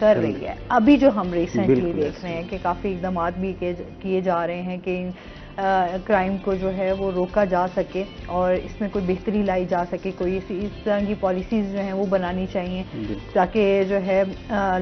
کر رہی ہے. ابھی جو ہم ریسنٹلی دیکھ رہے ہیں کہ کافی اقدامات بھی کیے جا رہے ہیں کہ کرائم کو جو ہے وہ روکا جا سکے اور اس میں کوئی بہتری لائی جا سکے, کوئی اس طرح کی پالیسیز جو ہیں وہ بنانی چاہیے تاکہ جو ہے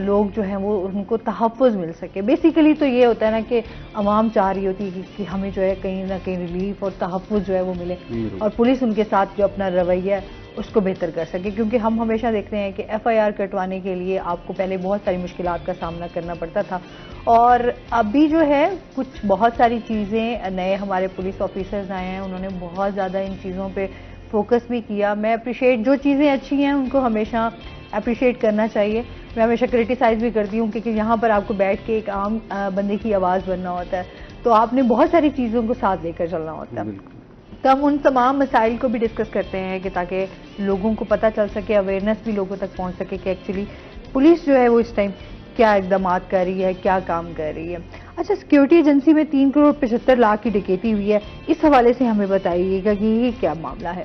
لوگ جو ہیں وہ ان کو تحفظ مل سکے. بیسیکلی تو یہ ہوتا ہے نا کہ عوام چاہ رہی ہوتی ہے کہ ہمیں جو ہے کہیں نہ کہیں ریلیف اور تحفظ جو ہے وہ ملے, اور پولیس ان کے ساتھ جو اپنا رویہ ہے اس کو بہتر کر سکے, کیونکہ ہم ہمیشہ دیکھتے ہیں کہ ایف آئی آر کٹوانے کے لیے آپ کو پہلے بہت ساری مشکلات کا سامنا کرنا پڑتا تھا, اور ابھی جو ہے کچھ بہت ساری چیزیں نئے ہمارے پولیس آفیسرز آئے ہیں, انہوں نے بہت زیادہ ان چیزوں پہ فوکس بھی کیا. میں اپریشیٹ, جو چیزیں اچھی ہیں ان کو ہمیشہ اپریشیٹ کرنا چاہیے. میں ہمیشہ کرٹیسائز بھی کرتی ہوں کیونکہ یہاں پر آپ کو بیٹھ کے ایک عام بندے کی آواز بننا ہوتا ہے, تو آپ نے بہت ساری چیزوں کو ساتھ لے کر چلنا ہوتا ہے. تو ہم ان تمام مسائل کو بھی ڈسکس کرتے ہیں کہ تاکہ لوگوں کو پتہ چل سکے, اویئرنیس بھی لوگوں تک پہنچ سکے کہ ایکچولی پولیس جو ہے وہ اس ٹائم کیا اقدامات کر رہی ہے, کیا کام کر رہی ہے. اچھا, سیکیورٹی ایجنسی میں 3 کروڑ 75 لاکھ کی ڈکیتی ہوئی ہے, اس حوالے سے ہمیں بتائیے گا کہ یہ کیا معاملہ ہے؟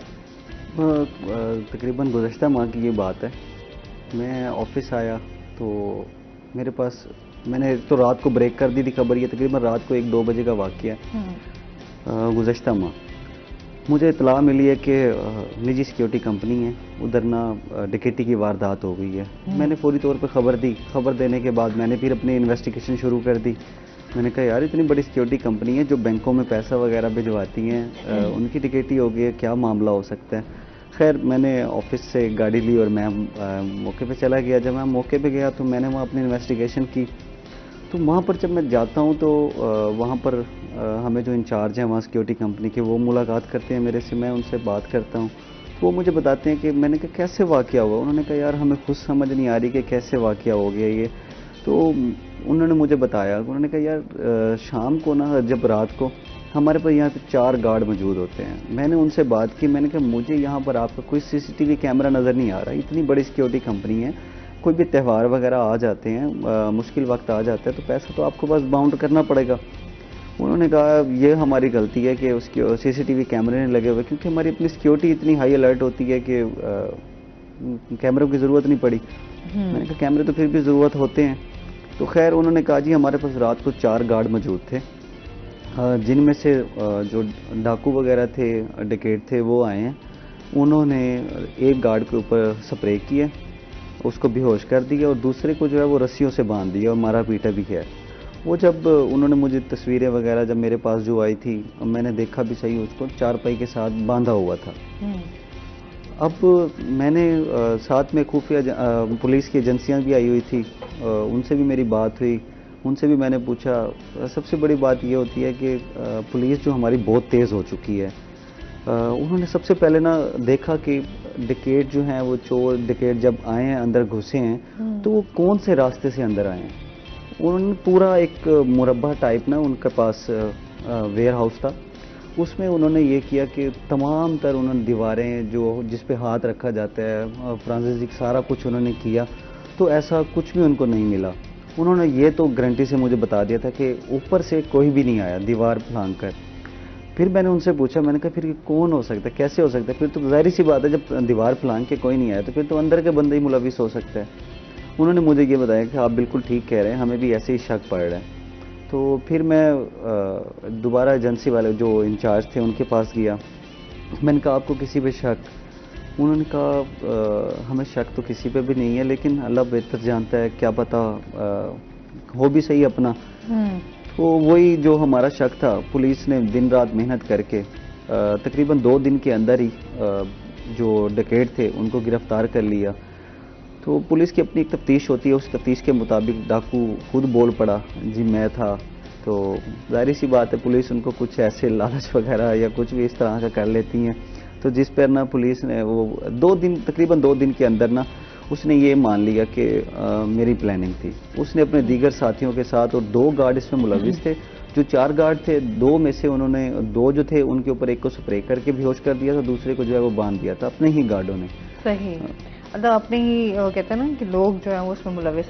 تقریباً گزشتہ ماہ کی یہ بات ہے. میں آفس آیا تو میرے پاس, میں نے تو رات کو بریک کر دی تھی خبر, یہ تقریباً رات کو 1-2 بجے کا واقعہ ہے گزشتہ ماہ. مجھے اطلاع ملی ہے کہ نجی سیکیورٹی کمپنی ہے, ادھر نہ ڈکیتی کی واردات ہو گئی ہے. میں نے فوری طور پہ خبر دی. خبر دینے کے بعد میں نے پھر اپنی انویسٹیگیشن شروع کر دی. میں نے کہا یار اتنی بڑی سیکیورٹی کمپنی ہے جو بینکوں میں پیسہ وغیرہ بھجواتی ہیں, ان کی ڈکیتی ہو گئی ہے, کیا معاملہ ہو سکتا ہے. خیر میں نے آفس سے گاڑی لی اور میں موقع پہ چلا گیا. جب میں موقع پہ گیا تو میں نے وہاں اپنی انویسٹیگیشن کی. تو وہاں پر جب میں جاتا ہوں تو وہاں پر ہمیں جو انچارج ہیں وہاں سیکیورٹی کمپنی کے, وہ ملاقات کرتے ہیں میرے سے. میں ان سے بات کرتا ہوں تو وہ مجھے بتاتے ہیں کہ میں نے کہا کیسے واقعہ ہوا. انہوں نے کہا یار ہمیں خود سمجھ نہیں آ رہی کہ کیسے واقعہ ہو گیا یہ. تو انہوں نے مجھے بتایا, انہوں نے کہا یار شام کو نا, جب رات کو ہمارے پاس یہاں پہ 4 گارڈ موجود ہوتے ہیں. میں نے ان سے بات کی, میں نے کہا مجھے یہاں پر آپ کا کوئی CCTV کیمرہ نظر نہیں آ رہا. اتنی بڑی سیکیورٹی کمپنی ہے, کوئی بھی تہوار وغیرہ آ جاتے ہیں, مشکل وقت آ جاتا ہے تو پیسہ تو آپ کو بس باؤنڈ کرنا پڑے گا. انہوں نے کہا یہ ہماری غلطی ہے کہ اس کی CCTV کیمرے نہیں لگے ہوئے, کیونکہ ہماری اپنی سیکیورٹی اتنی ہائی الرٹ ہوتی ہے کہ کیمروں کی ضرورت نہیں پڑی. میں نے کہا کیمرے تو پھر بھی ضرورت ہوتے ہیں. تو خیر انہوں نے کہا جی ہمارے پاس رات کو 4 گارڈ موجود تھے, جن میں سے جو ڈاکو وغیرہ تھے, ڈکیٹ تھے, وہ آئے ہیں. انہوں نے ایک گارڈ کے اوپر سپرے کیا, اس کو بے ہوش کر دیا, اور دوسرے کو جو ہے وہ رسیوں سے باندھ دیا اور مارا پیٹا بھی کیا. وہ جب انہوں نے مجھے تصویریں وغیرہ جب میرے پاس جو آئی تھی, میں نے دیکھا بھی صحیح, اس کو 4 پائی کے ساتھ باندھا ہوا تھا. اب میں نے ساتھ میں خفیہ پولیس کی ایجنسیاں بھی آئی ہوئی تھی, ان سے بھی میری بات ہوئی. ان سے بھی میں نے پوچھا. سب سے بڑی بات یہ ہوتی ہے کہ پولیس جو ہماری بہت تیز ہو چکی ہے. انہوں نے سب سے پہلے نا دیکھا کہ ڈکیٹ جو ہیں, وہ چور ڈکیٹ جب آئے ہیں, اندر گھسے ہیں, تو وہ کون سے راستے سے اندر آئے ہیں. انہوں نے پورا ایک مربع ٹائپ نا ان کے پاس ویئر ہاؤس تھا, اس میں انہوں نے یہ کیا کہ تمام تر انہوں نے دیواریں جو جس پہ ہاتھ رکھا جاتا ہے, فرانسسک سارا کچھ انہوں نے کیا, تو ایسا کچھ بھی ان کو نہیں ملا. انہوں نے یہ تو گارنٹی سے مجھے بتا دیا تھا کہ اوپر سے کوئی بھی نہیں آیا دیوار پھلانگ کر. پھر میں نے ان سے پوچھا, میں نے کہا پھر یہ کون ہو سکتا ہے, کیسے ہو سکتا ہے. پھر تو ظاہر سی بات ہے جب دیوار پھلانگ کے کوئی نہیں آیا تو پھر تو اندر کے بندے ہی ملوث ہو سکتا ہے. انہوں نے مجھے یہ بتایا کہ آپ بالکل ٹھیک کہہ رہے ہیں, ہمیں بھی ایسے ہی شک پڑ رہا ہے. تو پھر میں دوبارہ ایجنسی والے جو انچارج تھے ان کے پاس گیا. میں نے کہا آپ کو کسی پہ شک؟ انہوں نے کہا ہمیں شک تو کسی پہ بھی نہیں ہے, لیکن اللہ بہتر جانتا ہے, کیا پتہ ہو بھی صحیح اپنا. تو وہی جو ہمارا شک تھا, پولیس نے دن رات محنت کر کے تقریباً 2 دن کے اندر ہی جو ڈکیٹ تھے ان کو گرفتار کر لیا. تو پولیس کی اپنی ایک تفتیش ہوتی ہے, اس تفتیش کے مطابق ڈاکو خود بول پڑا جی میں تھا. تو ظاہر سی بات ہے پولیس ان کو کچھ ایسے لالچ وغیرہ یا کچھ بھی اس طرح کا کر لیتی ہیں, تو جس پر نا پولیس نے وہ تقریباً 2 دن کے اندر نا اس نے یہ مان لیا کہ میری پلاننگ تھی. اس نے اپنے دیگر ساتھیوں کے ساتھ, اور 2 گارڈ اس میں ملوث تھے. جو 4 گارڈ تھے, 2 میں سے انہوں نے 2 جو تھے ان کے اوپر ایک کو سپرے کر کے بے ہوش کر دیا تھا, دوسرے کو جو ہے وہ باندھ دیا تھا اپنے ہی گارڈوں نے. صحیح, مطلب اپنے ہی کہتے ہیں نا کہ لوگ جو ہیں وہ اس میں ملوث.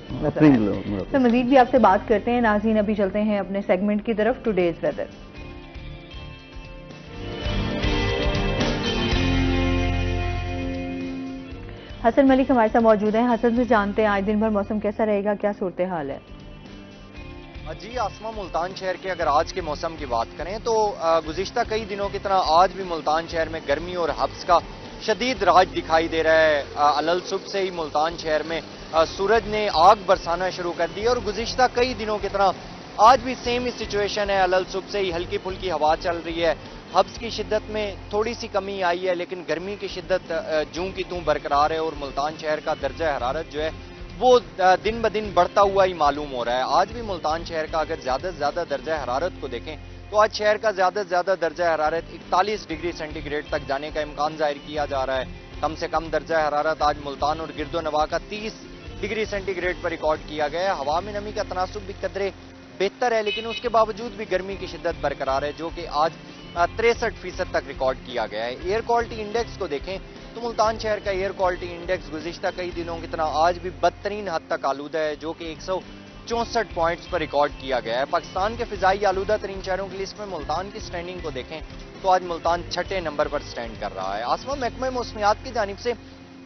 تو مزید بھی آپ سے بات کرتے ہیں. ناظرین ابھی چلتے ہیں اپنے سیگمنٹ کی طرف, ٹوڈیز ویدر. حسن ملک ہمارے ساتھ موجود ہیں. حسن سے جانتے ہیں آج دن بھر موسم کیسا رہے گا, کیا صورتحال ہے؟ جی آسما, ملتان شہر کے اگر آج کے موسم کی بات کریں تو گزشتہ کئی دنوں کی طرح آج بھی ملتان شہر میں گرمی اور حبس کا شدید راج دکھائی دے رہا ہے. علل صبح سے ہی ملتان شہر میں سورج نے آگ برسانا شروع کر دی اور گزشتہ کئی دنوں کی طرح آج بھی سیم ہی سچویشن ہے. علل صبح سے ہی ہلکی پھلکی ہوا چل رہی ہے. حبس کی شدت میں تھوڑی سی کمی آئی ہے, لیکن گرمی کی شدت جوں کی توں برقرار ہے اور ملتان شہر کا درجہ حرارت جو ہے وہ دن بدن بڑھتا ہوا ہی معلوم ہو رہا ہے. آج بھی ملتان شہر کا اگر زیادہ سے زیادہ درجہ حرارت کو دیکھیں تو آج شہر کا زیادہ سے زیادہ درجہ حرارت 41 ڈگری سینٹی گریڈ تک جانے کا امکان ظاہر کیا جا رہا ہے. کم سے کم درجہ حرارت آج ملتان اور گرد و نواح کا 30 ڈگری سینٹی گریڈ پر ریکارڈ کیا گیا ہے. ہوا میں نمی کا تناسب بھی قدرے بہتر ہے, لیکن اس کے باوجود بھی گرمی کی شدت برقرار ہے, جو کہ آج 63% تک ریکارڈ کیا گیا ہے. ایئر کوالٹی انڈیکس کو دیکھیں تو ملتان شہر کا ایئر کوالٹی انڈیکس گزشتہ کئی دنوں کی طرح آج بھی بدترین حد تک آلودہ ہے, جو کہ 164 پوائنٹس پر ریکارڈ کیا گیا ہے. پاکستان کے فضائی آلودہ ترین شہروں کی لسٹ میں ملتان کی سٹینڈنگ کو دیکھیں تو آج ملتان 6 نمبر پر سٹینڈ کر رہا ہے. آسما, محکمہ موسمیات کی جانب سے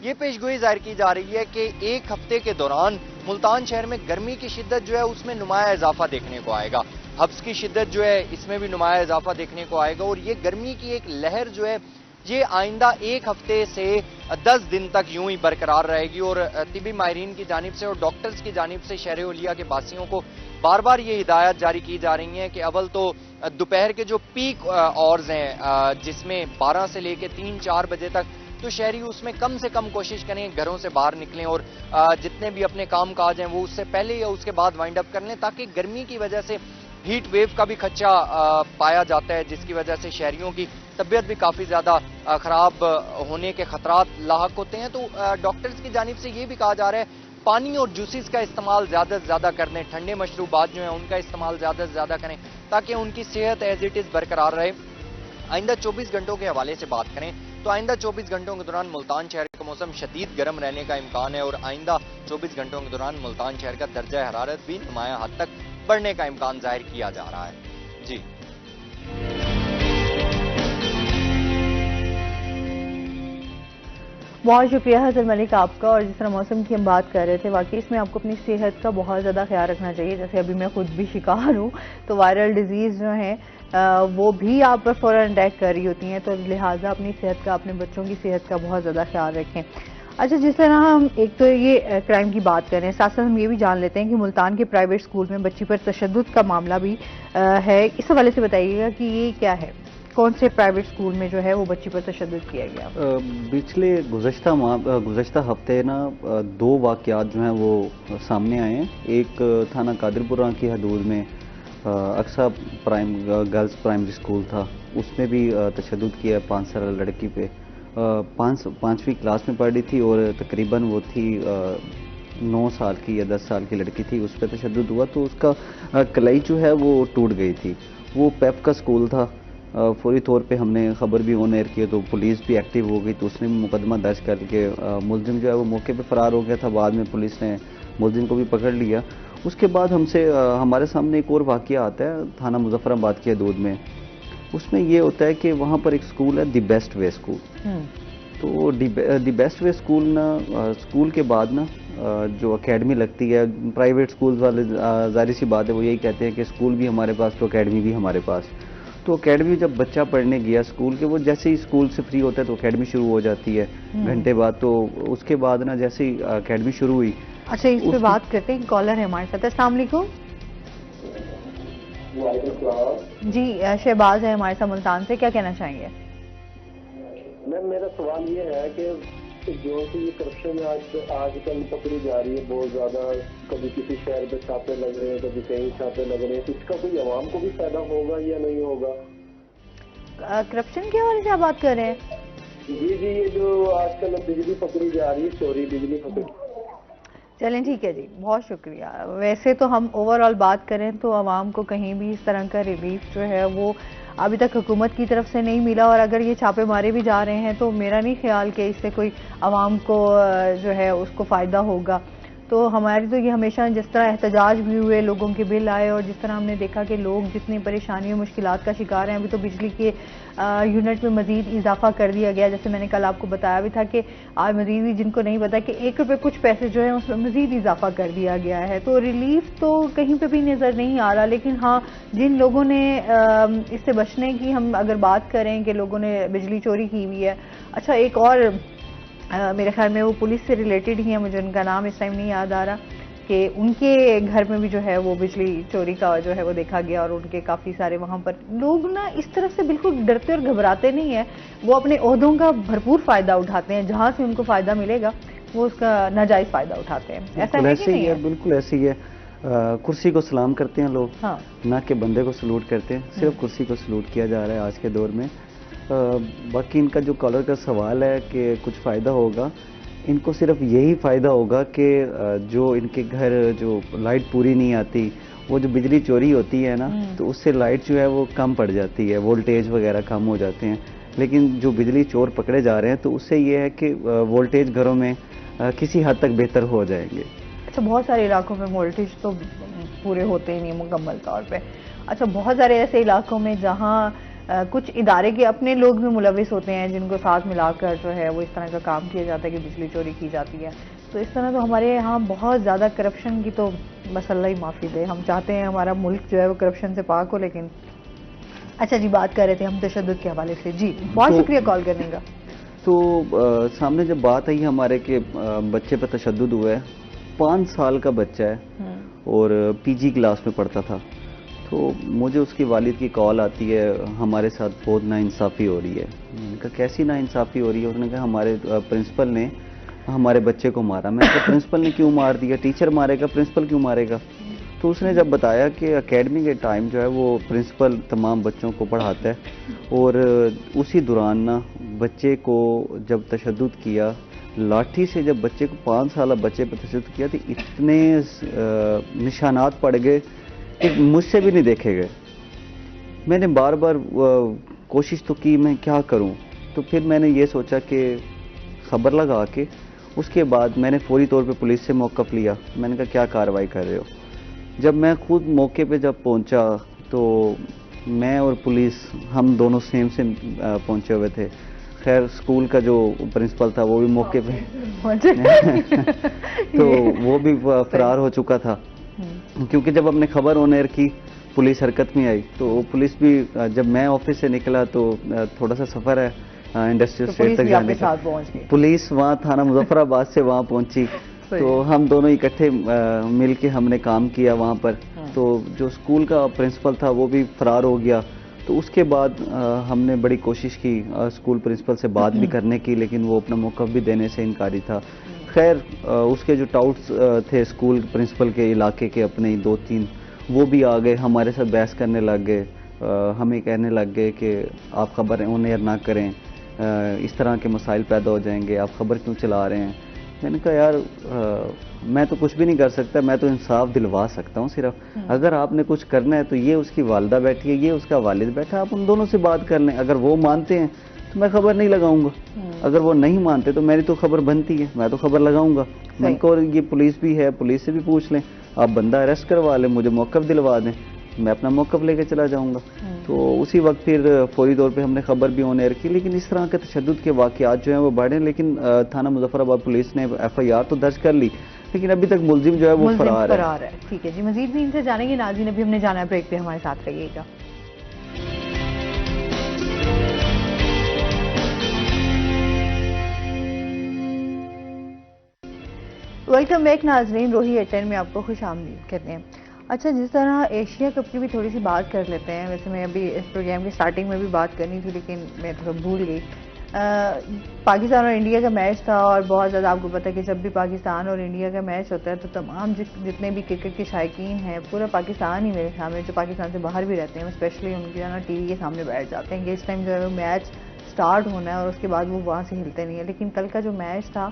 یہ پیشگوئی ظاہر کی جا رہی ہے کہ ایک ہفتے کے دوران ملتان شہر میں گرمی کی شدت جو ہے اس میں نمایاں اضافہ دیکھنے کو آئے گا. حبس کی شدت جو ہے اس میں بھی نمایاں اضافہ دیکھنے کو آئے گا, اور یہ گرمی کی ایک لہر جو ہے یہ آئندہ ایک ہفتے سے 10 دن تک یوں ہی برقرار رہے گی. اور طبی ماہرین کی جانب سے اور ڈاکٹرز کی جانب سے شہر اولیا کے باسیوں کو بار بار یہ ہدایات جاری کی جا رہی ہیں کہ اول تو دوپہر کے جو پیک آورز ہیں جس میں 12 سے لے کے 3-4 بجے تک, تو شہری اس میں کم سے کم کوشش کریں گھروں سے باہر نکلیں اور جتنے بھی اپنے کام کاج ہیں وہ اس سے پہلے یا اس کے بعد وائنڈ اپ کر لیں, تاکہ گرمی کی وجہ سے ہیٹ ویو کا بھی خدشہ پایا جاتا ہے, جس کی وجہ سے شہریوں کی طبیعت بھی کافی زیادہ خراب ہونے کے خطرات لاحق ہوتے ہیں. تو ڈاکٹرز کی جانب سے یہ بھی کہا جا رہا ہے پانی اور جوسز کا استعمال زیادہ سے زیادہ کر دیں, ٹھنڈے مشروبات جو ہیں ان کا استعمال زیادہ سے زیادہ کریں تاکہ ان کی صحت ایز اٹ از برقرار رہے. آئندہ 24 گھنٹوں کے حوالے سے بات کریں تو آئندہ 24 گھنٹوں کے دوران ملتان شہر کا موسم شدید گرم رہنے کا امکان ہے, اور آئندہ 24 گھنٹوں کے دوران ملتان شہر کا درجہ حرارت بھی نمایاں حد تک بڑھنے کا امکان ظاہر کیا جا رہا ہے. جی بہت شکریہ حسن ملک آپ کا. اور جس طرح موسم کی ہم بات کر رہے تھے, واقعی اس میں آپ کو اپنی صحت کا بہت زیادہ خیال رکھنا چاہیے. جیسے ابھی میں خود بھی شکار ہوں, تو وائرل ڈیزیز جو ہیں وہ بھی آپ پر فوراً اٹیک کر رہی ہوتی ہیں, تو لہٰذا اپنی صحت کا, اپنے بچوں کی صحت کا بہت زیادہ خیال رکھیں. اچھا, جس طرح ہم ایک تو یہ کرائم کی بات کر رہے ہیں, ساتھ ساتھ ہم یہ بھی جان لیتے ہیں کہ ملتان کے پرائیویٹ اسکول میں بچی پر تشدد کا معاملہ بھی ہے. اس حوالے سے بتائیے گا کہ یہ کیا ہے, کون سے پرائیویٹ اسکول میں جو ہے وہ بچی پر تشدد کیا گیا؟ پچھلے گزشتہ ہفتے نا 2 واقعات جو ہیں وہ سامنے آئے ہیں. ایک تھانہ قادرپورہ کی حدود میں اقصی گرلز پرائمری اسکول تھا, اس میں بھی تشدد کیا 5 سالہ لڑکی پہ. 5ویں کلاس میں پڑھ رہی تھی اور تقریباً وہ تھی 9 سال کی یا 10 سال کی لڑکی تھی, اس پہ تشدد ہوا تو اس کا کلائی جو ہے وہ ٹوٹ گئی تھی. وہ پیپ کا اسکول تھا. فوری طور پہ ہم نے خبر بھی آن ایئر کی تو پولیس بھی ایکٹیو ہو گئی, تو اس نے مقدمہ درج کر کے ملزم جو ہے وہ موقع پہ فرار ہو گیا تھا. بعد میں پولیس نے ملزم کو بھی پکڑ لیا. اس کے بعد ہمارے سامنے ایک اور واقعہ آتا ہے تھانہ مظفر آباد کی حدود میں. اس میں یہ ہوتا ہے کہ وہاں پر ایک اسکول ہے دی بیسٹ وے اسکول. تو دی بیسٹ وے اسکول نا اسکول کے بعد نا جو اکیڈمی لگتی ہے, پرائیویٹ اسکول والے ظاہر سی بات ہے وہ یہی کہتے ہیں کہ اسکول بھی ہمارے پاس تو اکیڈمی بھی ہمارے پاس. تو اکیڈمی جب بچہ پڑھنے گیا اسکول کے, وہ جیسے ہی اسکول سے فری ہوتا ہے تو اکیڈمی شروع ہو جاتی ہے گھنٹے بعد. تو اس کے بعد نا جیسے ہی اکیڈمی شروع ہوئی. اچھا, اس پہ بات کرتے ہیں, کالر ہے ہمارے ساتھ. السلام علیکم. جی شہباز ہے ہمارے ساتھ ملتان سے, کیا کہنا چاہیں گے؟ میم میرا سوال یہ ہے کہ جو کہ یہ کرپشن آج کل پکڑی جا رہی ہے بہت زیادہ, کبھی کسی شہر پہ چھاپے لگ رہے ہیں, کبھی کہیں چھاپے لگ رہے ہیں, تو اس کا کوئی عوام کو بھی فائدہ ہوگا یا نہیں ہوگا؟ کرپشن کے حوالے سے آپ بات کر رہے ہیں؟ جی یہ جو آج کل بجلی پکڑی جا رہی ہے, چوری بجلی پکڑی. چلیں ٹھیک ہے جی, بہت شکریہ. ویسے تو ہم اوور آل بات کریں تو عوام کو کہیں بھی اس طرح کا ریلیف جو ہے وہ ابھی تک حکومت کی طرف سے نہیں ملا, اور اگر یہ چھاپے مارے بھی جا رہے ہیں تو میرا نہیں خیال کہ اس سے کوئی عوام کو جو ہے اس کو فائدہ ہوگا. تو ہماری تو یہ ہمیشہ جس طرح احتجاج بھی ہوئے، لوگوں کے بل آئے، اور جس طرح ہم نے دیکھا کہ لوگ جتنی پریشانیوں مشکلات کا شکار ہیں، ابھی تو بجلی کے یونٹ میں مزید اضافہ کر دیا گیا. جیسے میں نے کل آپ کو بتایا بھی تھا کہ آج مزید بھی جن کو نہیں پتا کہ 1 روپے کچھ پیسے جو ہیں اس میں مزید اضافہ کر دیا گیا ہے. تو ریلیف تو کہیں پہ بھی نظر نہیں آ رہا، لیکن ہاں جن لوگوں نے اس سے بچنے کی ہم اگر بات کریں کہ لوگوں نے بجلی چوری کی ہوئی ہے. اچھا ایک اور میرے خیال میں وہ پولیس سے ریلیٹڈ ہی ہے، مجھے ان کا نام اس ٹائم نہیں یاد آ رہا، کہ ان کے گھر میں بھی جو ہے وہ بجلی چوری کا جو ہے وہ دیکھا گیا، اور ان کے کافی سارے وہاں پر لوگ نا اس طرف سے بالکل ڈرتے اور گھبراتے نہیں ہیں. وہ اپنے عہدوں کا بھرپور فائدہ اٹھاتے ہیں، جہاں سے ان کو فائدہ ملے گا وہ اس کا ناجائز فائدہ اٹھاتے ہیں. ایسا ہے کہ نہیں ہے؟ بالکل ایسے ہی ہے. کرسی کو سلام کرتے ہیں لوگ، ہاں، نہ کہ بندے کو سلوٹ کرتے ہیں. صرف کرسی کو سلوٹ کیا جا رہا ہے آج کے دور میں. باقی ان کا جو کالر کا سوال ہے کہ کچھ فائدہ ہوگا، ان کو صرف یہی فائدہ ہوگا کہ جو ان کے گھر جو لائٹ پوری نہیں آتی، وہ جو بجلی چوری ہوتی ہے نا، تو اس سے لائٹ جو ہے وہ کم پڑ جاتی ہے، وولٹیج وغیرہ کم ہو جاتے ہیں. لیکن جو بجلی چور پکڑے جا رہے ہیں تو اس سے یہ ہے کہ وولٹیج گھروں میں کسی حد تک بہتر ہو جائیں گے. اچھا بہت سارے علاقوں میں وولٹیج تو پورے ہوتے ہی نہیں مکمل طور پہ. اچھا بہت سارے ایسے علاقوں میں جہاں کچھ ادارے کے اپنے لوگ بھی ملوث ہوتے ہیں، جن کو ساتھ ملا کر جو ہے وہ اس طرح کا کام کیا جاتا ہے کہ بجلی چوری کی جاتی ہے. تو اس طرح تو ہمارے یہاں بہت زیادہ کرپشن کی تو بس اللہ ہی معافی دے. ہم چاہتے ہیں ہمارا ملک جو ہے وہ کرپشن سے پاک ہو، لیکن اچھا جی بات کر رہے تھے ہم تشدد کے حوالے سے. جی بہت شکریہ کال کرنے کا. تو سامنے جب بات آئی ہمارے کہ بچے پہ تشدد ہوا ہے، 5 سال کا بچہ ہے اور پی جی کلاس میں پڑھتا تھا. تو مجھے اس کی والد کی کال آتی ہے، ہمارے ساتھ بہت ناانصافی ہو رہی ہے. میں نے کہا کیسی ناانصافی ہو رہی ہے؟ اس نے کہا ہمارے پرنسپل نے ہمارے بچے کو مارا. میں نے کہا پرنسپل نے کیوں مار دیا؟ ٹیچر مارے گا، پرنسپل کیوں مارے گا؟ تو اس نے جب بتایا کہ اکیڈمی کے ٹائم جو ہے وہ پرنسپل تمام بچوں کو پڑھاتا ہے، اور اسی دوران نا بچے کو جب تشدد کیا، لاٹھی سے جب بچے کو 5 سالہ بچے پہ تشدد کیا تو اتنے نشانات پڑ گئے کہ مجھ سے بھی نہیں دیکھے گئے. میں نے بار بار کوشش تو کی میں کیا کروں. تو پھر میں نے یہ سوچا کہ خبر لگا کے اس کے بعد میں نے فوری طور پہ پولیس سے موقف لیا. میں نے کہا کیا کارروائی کر رہے ہو؟ جب میں خود موقع پہ جب پہنچا تو میں اور پولیس ہم دونوں سیم پہنچے ہوئے تھے. خیر اسکول کا جو پرنسپل تھا وہ بھی موقع پہ تو وہ بھی فرار ہو چکا تھا، کیونکہ جب ہم نے خبر آن ایئر کی پولیس حرکت میں آئی. تو پولیس بھی جب میں آفس سے نکلا تو تھوڑا سا سفر ہے انڈسٹریل اسٹیٹ تک جانے کا، پولیس وہاں تھانہ مظفر آباد سے وہاں پہنچی. تو ہم دونوں اکٹھے مل کے ہم نے کام کیا وہاں پر. تو جو اسکول کا پرنسپل تھا وہ بھی فرار ہو گیا. تو اس کے بعد ہم نے بڑی کوشش کی اسکول پرنسپل سے بات بھی کرنے کی، لیکن وہ اپنا موقف بھی دینے سے انکاری تھا. خیر اس کے جو ٹاؤٹس تھے اسکول پرنسپل کے علاقے کے اپنے 2-3 وہ بھی آ گئے، ہمارے ساتھ بحث کرنے لگ گئے. ہمیں کہنے لگ گئے کہ آپ خبر آن ایئر نہ کریں، اس طرح کے مسائل پیدا ہو جائیں گے، آپ خبر کیوں چلا رہے ہیں؟ میں نے کہا یار میں تو کچھ بھی نہیں کر سکتا، میں تو انصاف دلوا سکتا ہوں صرف. اگر آپ نے کچھ کرنا ہے تو یہ اس کی والدہ بیٹھی ہے، یہ اس کا والد بیٹھا ہے، آپ ان دونوں سے بات کر لیں. اگر وہ مانتے ہیں تو میں خبر نہیں لگاؤں گا، اگر وہ نہیں مانتے تو میری تو خبر بنتی ہے، میں تو خبر لگاؤں گا. میں کو یہ پولیس بھی ہے، پولیس سے بھی پوچھ لیں، آپ بندہ اریسٹ کروا لیں، مجھے موقف دلوا دیں، میں اپنا موقف لے کے چلا جاؤں گا. تو اسی وقت پھر فوری طور پہ ہم نے خبر بھی آن ایئر کی. لیکن اس طرح کے تشدد کے واقعات جو ہیں وہ بڑھے، لیکن تھانہ مظفر آباد پولیس نے ایف آئی آر تو درج کر لی، لیکن ابھی تک ملزم جو ہے وہ فرار ہے. ٹھیک ہے جی، مزید بھی ان سے جانیں گے. ناظرین ابھی ہم نے جانا ہے بریک پہ، ہمارے ساتھ رہیے گا. ویلکم بیک ناظرین، روہی 8 میں آپ کو خوش آمدید کہتے ہیں. اچھا جس طرح ایشیا کپ کی بھی تھوڑی سی بات کر لیتے ہیں. ویسے میں ابھی اس پروگرام کی سٹارٹنگ میں بھی بات کرنی تھی لیکن میں تھوڑا بھول گئی. پاکستان اور انڈیا کا میچ تھا، اور بہت زیادہ آپ کو پتہ ہے کہ جب بھی پاکستان اور انڈیا کا میچ ہوتا ہے تو تمام جتنے بھی کرکٹ کے شائقین ہیں پورا پاکستان ہی میرے سامنے، جو پاکستان سے باہر بھی رہتے ہیں اسپیشلی ان کے نا ٹی وی کے سامنے بیٹھ جاتے ہیں کہ اس ٹائم جو ہے وہ میچ سٹارٹ ہونا ہے، اور اس کے بعد وہ وہاں سے ہلتے نہیں ہیں. لیکن کل کا جو میچ تھا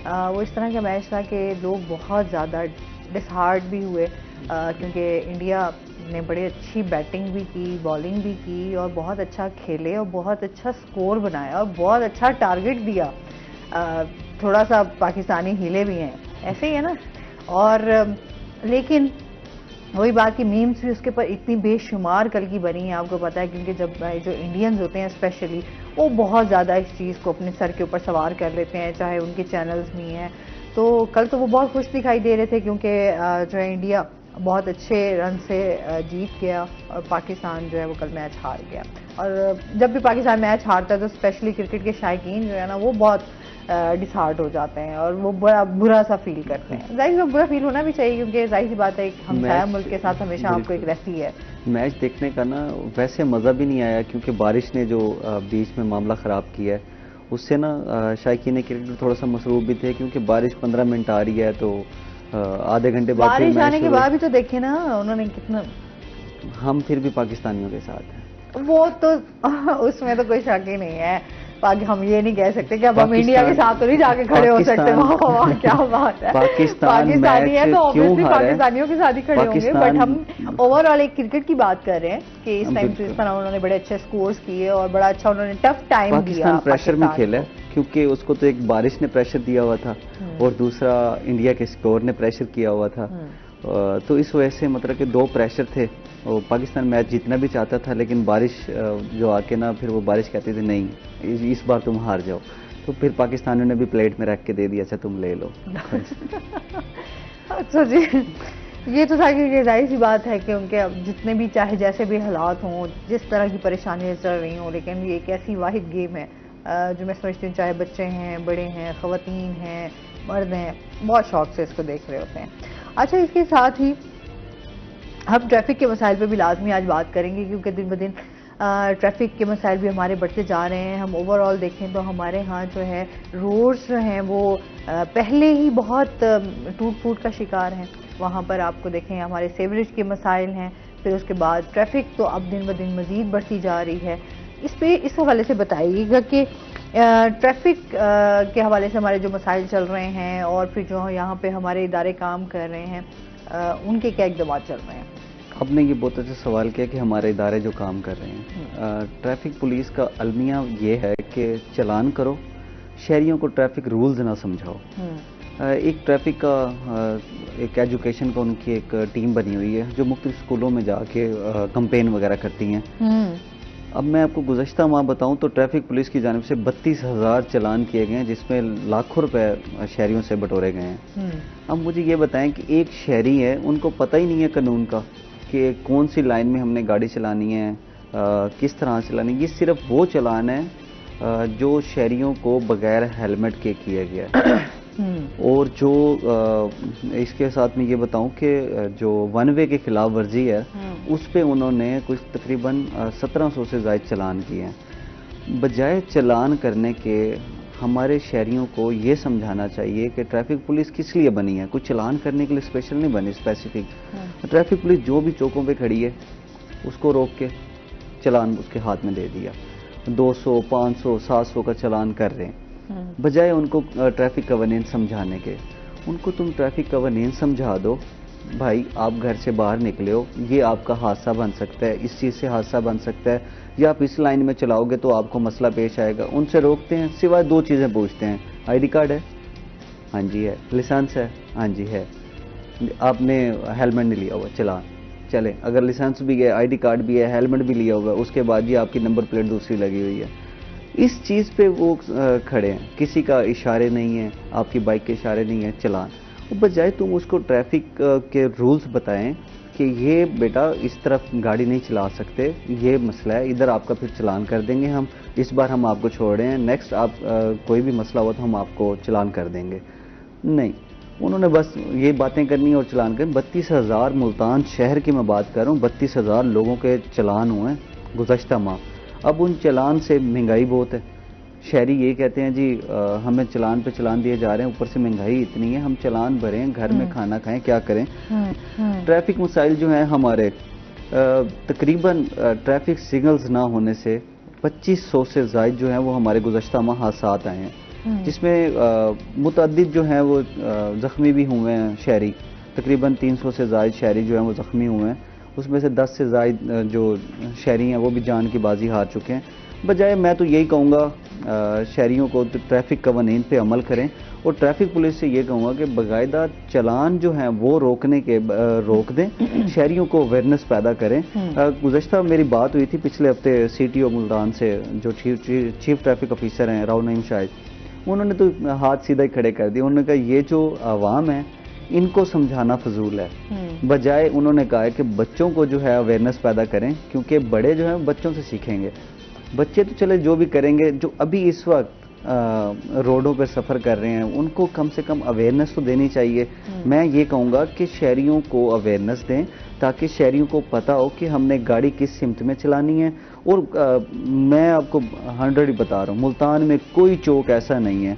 وہ اس طرح کا میچ تھا کہ لوگ بہت زیادہ ڈس ہارٹ بھی ہوئے، کیونکہ انڈیا نے بڑی اچھی بیٹنگ بھی کی، بالنگ بھی کی، اور بہت اچھا کھیلے اور بہت اچھا سکور بنایا اور بہت اچھا ٹارگٹ دیا. تھوڑا سا پاکستانی ہیلے بھی ہیں، ایسے ہی ہے نا. اور لیکن وہی بات کہ میمز بھی اس کے اوپر اتنی بے شمار کل کی بنی ہیں، آپ کو پتا ہے، کیونکہ جب جو انڈینز ہوتے ہیں اسپیشلی وہ بہت زیادہ اس چیز کو اپنے سر کے اوپر سوار کر لیتے ہیں، چاہے ان کے چینلز بھی ہیں. تو کل تو وہ بہت خوش دکھائی دے رہے تھے کیونکہ جو ہے انڈیا بہت اچھے رن سے جیت گیا اور پاکستان جو ہے وہ کل میچ ہار گیا. اور جب بھی پاکستان میچ ہارتا ہے تو اسپیشلی کرکٹ کے شائقین جو ہے نا وہ بہت ڈس ہارٹ ہو جاتے ہیں اور وہ بڑا برا سا فیل کرتے ہیں. ظاہر سی برا فیل ہونا بھی چاہیے کیونکہ ظاہر سی بات ہے ایک ہمسایہ ملک کے ساتھ ہمیشہ آپ کو ایک رہتی ہے. میچ دیکھنے کا نا ویسے مزہ بھی نہیں آیا کیونکہ بارش نے جو بیچ میں معاملہ خراب کیا ہے اس سے نا شائقین کرکٹ تھوڑا سا مصروف بھی تھے کیونکہ بارش 15 منٹ آ رہی ہے تو آدھے گھنٹے بعد بارش آنے کے بعد بھی تو دیکھیں نا انہوں نے کتنا. ہم پھر بھی پاکستانیوں کے ساتھ ہیں. وہ تو اس میں تو کوئی شک ہی نہیں ہے. ہم یہ نہیں کہہ سکتے کہ اب ہم انڈیا کے ساتھ تو نہیں جا کے کھڑے ہو سکتے. کیا بات ہے, پاکستانی ہے تو obviously پاکستانیوں کے ساتھ ہی کھڑے ہوں گے. بٹ ہم اوور آل ایک کرکٹ کی بات کر رہے ہیں کہ اس ٹائم سے اس طرح انہوں نے بڑے اچھے سکورز کیے اور بڑا اچھا انہوں نے ٹف ٹائم دیا. پاکستان پریشر میں کھیلا کیونکہ اس کو تو ایک بارش نے پریشر دیا ہوا تھا اور دوسرا انڈیا کے اسکور نے پریشر کیا ہوا تھا. تو اس وجہ سے مطلب کہ دو پریشر تھے. پاکستان میچ جیتنا بھی چاہتا تھا لیکن بارش جو آ کے نا پھر وہ بارش کہتے تھے نہیں اس بار تم ہار جاؤ. تو پھر پاکستانیوں نے بھی پلیٹ میں رکھ کے دے دیا اچھا تم لے لو. اچھا جی, یہ تو ظاہر سی بات ہے کہ ان کے جتنے بھی چاہے جیسے بھی حالات ہوں, جس طرح کی پریشانیاں چل رہی ہوں, لیکن یہ ایک ایسی واحد گیم ہے جو میں سمجھتی ہوں چاہے بچے ہیں, بڑے ہیں, خواتین ہیں, مرد ہیں, بہت شوق سے اس کو دیکھ رہے ہوتے ہیں. اچھا, اس کے ساتھ ہی ہم ٹریفک کے مسائل پہ بھی لازمی آج بات کریں گے کیونکہ دن بدن ٹریفک کے مسائل بھی ہمارے بڑھتے جا رہے ہیں. ہم اوور آل دیکھیں تو ہمارے ہاں جو ہے روڈز جو ہیں وہ پہلے ہی بہت ٹوٹ پھوٹ کا شکار ہیں. وہاں پر آپ کو دیکھیں ہمارے سیوریج کے مسائل ہیں, پھر اس کے بعد ٹریفک تو اب دن بدن مزید بڑھتی جا رہی ہے. اس پہ اس حوالے سے بتائیے گا کہ ٹریفک کے حوالے سے ہمارے جو مسائل چل رہے ہیں اور پھر جو یہاں پہ ہمارے ادارے کام کر رہے ہیں ان کے کیا اقدامات چل رہے ہیں. آپ نے یہ بہت اچھا سوال کیا کہ ہمارے ادارے جو کام کر رہے ہیں. ٹریفک پولیس کا المیہ یہ ہے کہ چلان کرو, شہریوں کو ٹریفک رولز نہ سمجھاؤ. ایک ٹریفک کا ایک ایجوکیشن کا ان کی ایک ٹیم بنی ہوئی ہے جو مختلف اسکولوں میں جا کے کمپین وغیرہ کرتی ہیں. اب میں آپ کو گزشتہ ماہ بتاؤں تو ٹریفک پولیس کی جانب سے 32,000 چلان کیے گئے ہیں جس میں لاکھوں روپے شہریوں سے بٹورے گئے ہیں. اب مجھے یہ بتائیں کہ ایک شہری ہے ان کو پتہ ہی نہیں ہے قانون کا کہ کون سی لائن میں ہم نے گاڑی چلانی ہے, کس طرح چلانی ہے. یہ صرف وہ چلان ہے جو شہریوں کو بغیر ہیلمٹ کے کیا گیا ہے. اور جو اس کے ساتھ میں یہ بتاؤں کہ جو ون وے کے خلاف ورزی ہے اس پہ انہوں نے کچھ تقریباً 1700 سے زائد چلان کیے ہیں. بجائے چلان کرنے کے ہمارے شہریوں کو یہ سمجھانا چاہیے کہ ٹریفک پولیس کس لیے بنی ہے. کچھ چلان کرنے کے لیے اسپیشل نہیں بنی, اسپیسیفک. ٹریفک پولیس جو بھی چوکوں پہ کھڑی ہے اس کو روک کے چلان اس کے ہاتھ میں دے دیا. 200, 500, 700 کا چلان کر رہے ہیں. بجائے ان کو ٹریفک قوانین سمجھانے کے, ان کو تم ٹریفک قوانین سمجھا دو. بھائی آپ گھر سے باہر نکلے ہو, یہ آپ کا حادثہ بن سکتا ہے, اس چیز سے حادثہ بن سکتا ہے, یا آپ اس لائن میں چلاؤ گے تو آپ کو مسئلہ پیش آئے گا. ان سے روکتے ہیں, سوائے دو چیزیں پوچھتے ہیں, آئی ڈی کارڈ ہے, ہاں جی ہے, لائسنس ہے, ہاں جی ہے, آپ نے ہیلمٹ نہیں لیا ہوا, چلان چلے. اگر لائسنس بھی ہے, آئی ڈی کارڈ بھی ہے, ہیلمٹ بھی لیا ہوا, اس کے بعد جی آپ کی نمبر پلیٹ دوسری لگی ہوئی ہے. اس چیز پہ وہ کھڑے ہیں, کسی کا اشارے نہیں ہے, آپ کی بائک کے اشارے نہیں ہیں, چلان. بجائے تم اس کو ٹریفک کے رولز بتائیں کہ یہ بیٹا اس طرف گاڑی نہیں چلا سکتے, یہ مسئلہ ہے, ادھر آپ کا پھر چلان کر دیں گے ہم, اس بار ہم آپ کو چھوڑ رہے ہیں, نیکسٹ آپ کوئی بھی مسئلہ ہوا تو ہم آپ کو چلان کر دیں گے. نہیں, انہوں نے بس یہ باتیں کرنی اور چلان کریں. 32,000 ملتان شہر کی میں بات کر رہا ہوں, 32,000 لوگوں کے چلان ہوئے ہیں گزشتہ ماہ. اب ان چلان سے مہنگائی بہت ہے. شہری یہ کہتے ہیں جی ہمیں چلان پہ چلان دیے جا رہے ہیں, اوپر سے مہنگائی اتنی ہے, ہم چلان بھریں, گھر میں کھانا کھائیں, کیا کریں. ٹریفک مسائل جو ہیں ہمارے تقریباً ٹریفک سگنلز نہ ہونے سے 2500 سے زائد جو ہیں وہ ہمارے گزشتہ ماہ حادثات آئے ہیں, جس میں متعدد جو ہیں وہ زخمی بھی ہوئے ہیں شہری. تقریباً 300 سے زائد شہری جو ہیں وہ زخمی ہوئے ہیں. اس میں سے 10 سے زائد جو شہری ہیں وہ بھی جان کی بازی ہار چکے ہیں. بجائے میں تو یہی کہوں گا شہریوں کو ٹریفک قوانین پہ عمل کریں, اور ٹریفک پولیس سے یہ کہوں گا کہ باقاعدہ چلان جو ہیں وہ روک دیں, شہریوں کو اویئرنیس پیدا کریں. گزشتہ میری بات ہوئی تھی پچھلے ہفتے سی ٹی او ملتان سے, جو چیف ٹریفک آفیسر ہیں راؤ نعیم شاہد, انہوں نے تو ہاتھ سیدھا ہی کھڑے کر دیے. انہوں نے کہا یہ جو عوام ہے ان کو سمجھانا فضول ہے, بجائے انہوں نے کہا ہے کہ بچوں کو جو ہے اویئرنیس پیدا کریں, کیونکہ بڑے جو ہیں بچوں سے سیکھیں گے. بچے تو چلے جو بھی کریں گے, جو ابھی اس وقت روڈوں پہ سفر کر رہے ہیں ان کو کم سے کم اویئرنیس تو دینی چاہیے. میں یہ کہوں گا کہ شہریوں کو اویئرنیس دیں تاکہ شہریوں کو پتہ ہو کہ ہم نے گاڑی کس سمت میں چلانی ہے. اور میں آپ کو 100 ہی بتا رہا ہوں, ملتان میں کوئی چوک ایسا نہیں ہے,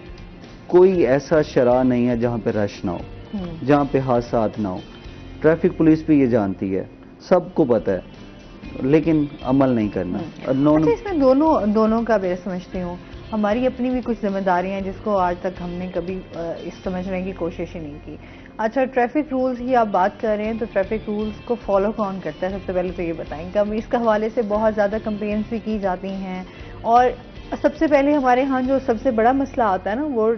کوئی ایسا شرح نہیں ہے جہاں پہ رش نہ ہو, جہاں پہ حادثات نہ ہو. ٹریفک پولیس بھی یہ جانتی ہے, سب کو پتہ ہے, لیکن عمل نہیں کرنا. اچھا, اس میں دونوں کا بھی سمجھتی ہوں, ہماری اپنی بھی کچھ ذمہ داریاں ہیں جس کو آج تک ہم نے کبھی اس سمجھنے کی کوشش ہی نہیں کی. اچھا, ٹریفک رولز کی آپ بات کر رہے ہیں تو ٹریفک رولز کو فالو کون کرتا ہے؟ سب سے پہلے تو یہ بتائیں. کبھی اس کے حوالے سے بہت زیادہ کمپلینس بھی کی جاتی ہیں, اور سب سے پہلے ہمارے ہاں جو سب سے بڑا مسئلہ آتا ہے نا وہ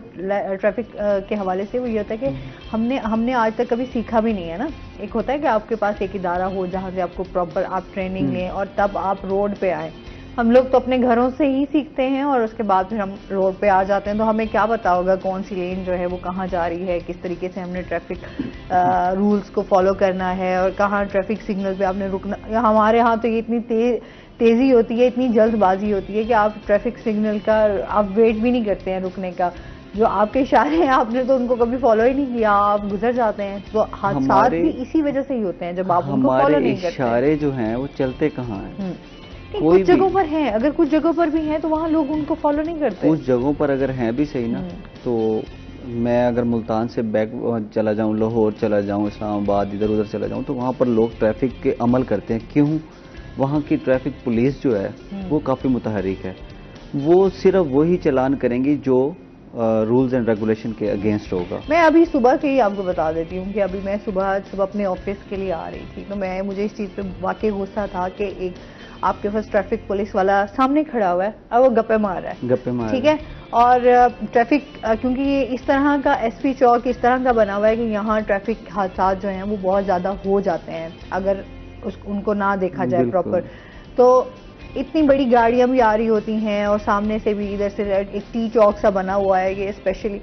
ٹریفک کے حوالے سے وہ یہ ہوتا ہے کہ ہم نے آج تک کبھی سیکھا بھی نہیں ہے نا. ایک ہوتا ہے کہ آپ کے پاس ایک ادارہ ہو جہاں سے آپ کو پراپر آپ ٹریننگ لیں اور تب آپ روڈ پہ آئیں. ہم لوگ تو اپنے گھروں سے ہی سیکھتے ہیں اور اس کے بعد پھر ہم روڈ پہ آ جاتے ہیں, تو ہمیں کیا پتا ہوگا کون سی لین جو ہے وہ کہاں جا رہی ہے, کس طریقے سے ہم نے ٹریفک رولز کو فالو کرنا ہے, اور کہاں ٹریفک سگنل پہ آپ نے رکنا. ہمارے ہاں تو یہ اتنی تیزی ہوتی ہے, اتنی جلد بازی ہوتی ہے کہ آپ ٹریفک سگنل کا آپ ویٹ بھی نہیں کرتے ہیں رکنے کا. جو آپ کے اشارے ہیں آپ نے تو ان کو کبھی فالو ہی نہیں کیا, آپ گزر جاتے ہیں. تو حادثات بھی اسی وجہ سے ہی ہوتے ہیں جب آپ ان کو فالو نہیں کرتے. ہمارے اشارے جو ہیں وہ چلتے کہاں ہیں؟ کچھ جگہوں پر ہیں, اگر کچھ جگہوں پر بھی ہیں تو وہاں لوگ ان کو فالو نہیں کرتے. کچھ جگہوں پر اگر ہیں بھی صحیح نا, تو میں اگر ملتان سے بیک چلا جاؤں, لاہور چلا جاؤں, اسلام آباد, ادھر ادھر چلا جاؤں, تو وہاں پر لوگ ٹریفک کے عمل کرتے ہیں. کیوں؟ وہاں کی ٹریفک پولیس جو ہے وہ کافی متحرک ہے. وہ صرف وہی چلان کریں گی جو رولز اینڈ ریگولیشن کے اگینسٹ ہوگا. میں ابھی صبح کے ہی آپ کو بتا دیتی ہوں کہ ابھی میں صبح اپنے آفس کے لیے آ رہی تھی, تو مجھے اس چیز پہ واقعی غصہ تھا کہ ایک آپ کے پاس ٹریفک پولیس والا سامنے کھڑا ہوا ہے اور وہ گپے مار رہا ہے, ٹھیک ہے, اور ٹریفک کیونکہ یہ اس طرح کا ایس پی چوک اس طرح کا بنا ہوا ہے کہ یہاں ٹریفک حادثات جو ہیں وہ بہت زیادہ ہو جاتے ہیں اگر ان کو نہ دیکھا جائے پراپر. تو اتنی بڑی گاڑیاں بھی آ رہی ہوتی ہیں اور سامنے سے بھی ادھر سے ایک ٹی چوک سا بنا ہوا ہے یہ اسپیشلی,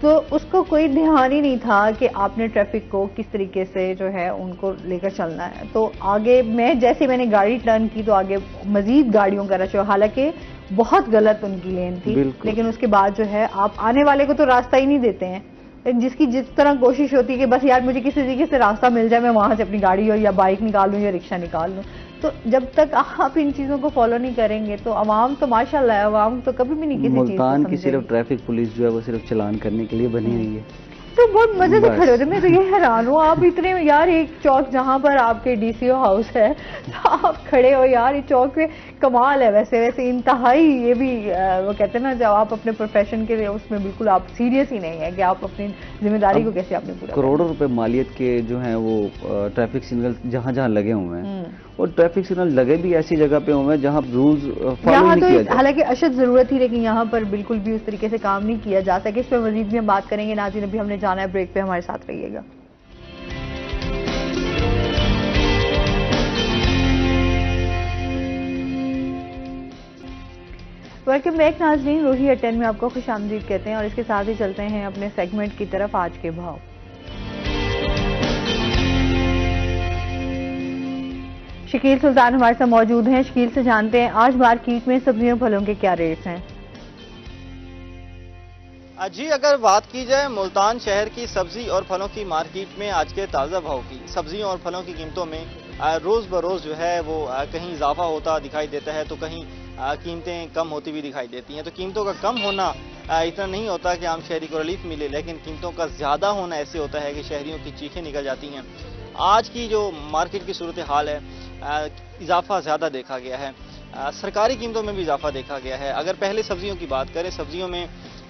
تو اس کو کوئی دھیان ہی نہیں تھا کہ آپ نے ٹریفک کو کس طریقے سے جو ہے ان کو لے کر چلنا ہے. تو آگے میں نے گاڑی ٹرن کی تو آگے مزید گاڑیوں کا رش ہوا, حالانکہ بہت غلط ان کی لین تھی, لیکن اس کے بعد جو ہے آپ آنے والے کو تو راستہ ہی نہیں دیتے ہیں. جس کی جس طرح کوشش ہوتی ہے کہ بس یار مجھے کسی طریقے سے راستہ مل جائے, میں وہاں سے اپنی گاڑی یا بائک نکال لوں یا رکشہ نکال لوں. تو جب تک آپ ان چیزوں کو فالو نہیں کریں گے تو عوام تو ماشاءاللہ ہے, عوام تو کبھی بھی نہیں کسی چیز کو سمجھے. ملتان کی صرف ٹریفک پولیس جو ہے وہ صرف چلان کرنے کے لیے بنی ہوئی ہے. تو بہت مزے سے کھڑے ہوتے. میں تو یہ حیران ہوں, آپ اتنے یار ایک چوک جہاں پر آپ کے ڈی سی او ہاؤس ہے آپ کھڑے ہو یار, یہ چوک پہ کمال ہے. ویسے انتہائی یہ بھی وہ کہتے ہیں نا جب آپ اپنے پروفیشن کے لیے اس میں بالکل آپ سیریس ہی نہیں ہے کہ آپ اپنی ذمہ داری کو کیسے آپ نے پورا. کروڑوں روپے مالیت کے جو ہیں وہ ٹریفک سگنل جہاں جہاں لگے ہوئے ہیں, اور ٹریفک سگنل لگے بھی ایسی جگہ پہ ہوئے ہیں جہاں رولز فالو نہیں کیا جاتا. حالانکہ اشد ضرورت تھی, لیکن یہاں پر بالکل بھی اس طریقے سے کام نہیں کیا جا سکے. اس پہ مزید بھی ہم بات کریں گے. ناظرین ابھی ہم نے جانا ہے بریک پہ, ہمارے ساتھ رہیے گا. ویلکم بیک ناظرین, روہی اٹین میں آپ کو خوش آمدید کہتے ہیں, اور اس کے ساتھ ہی چلتے ہیں اپنے سیگمنٹ کی طرف. آج کے بھاؤ شکیل سلطان ہمارے ساتھ موجود ہیں. شکیل سے جانتے ہیں آج مارکیٹ میں سبزیوں پھلوں کے کیا ریٹس ہیں. جی, اگر بات کی جائے ملتان شہر کی سبزی اور پھلوں کی مارکیٹ میں آج کے تازہ بھاؤ کی, سبزیوں اور پھلوں کی قیمتوں میں روز بروز جو ہے وہ کہیں اضافہ ہوتا دکھائی دیتا ہے تو کہیں قیمتیں کم ہوتی بھی دکھائی دیتی ہیں. تو قیمتوں کا کم ہونا اتنا نہیں ہوتا کہ عام شہری کو ریلیف ملے, لیکن قیمتوں کا زیادہ ہونا ایسے ہوتا ہے کہ شہریوں کی چیخیں نکل جاتی ہیں. آج کی جو مارکیٹ کی صورتحال ہے, اضافہ زیادہ دیکھا گیا ہے. سرکاری قیمتوں میں بھی اضافہ دیکھا گیا ہے. اگر پہلے سبزیوں کی بات کریں, سبزیوں میں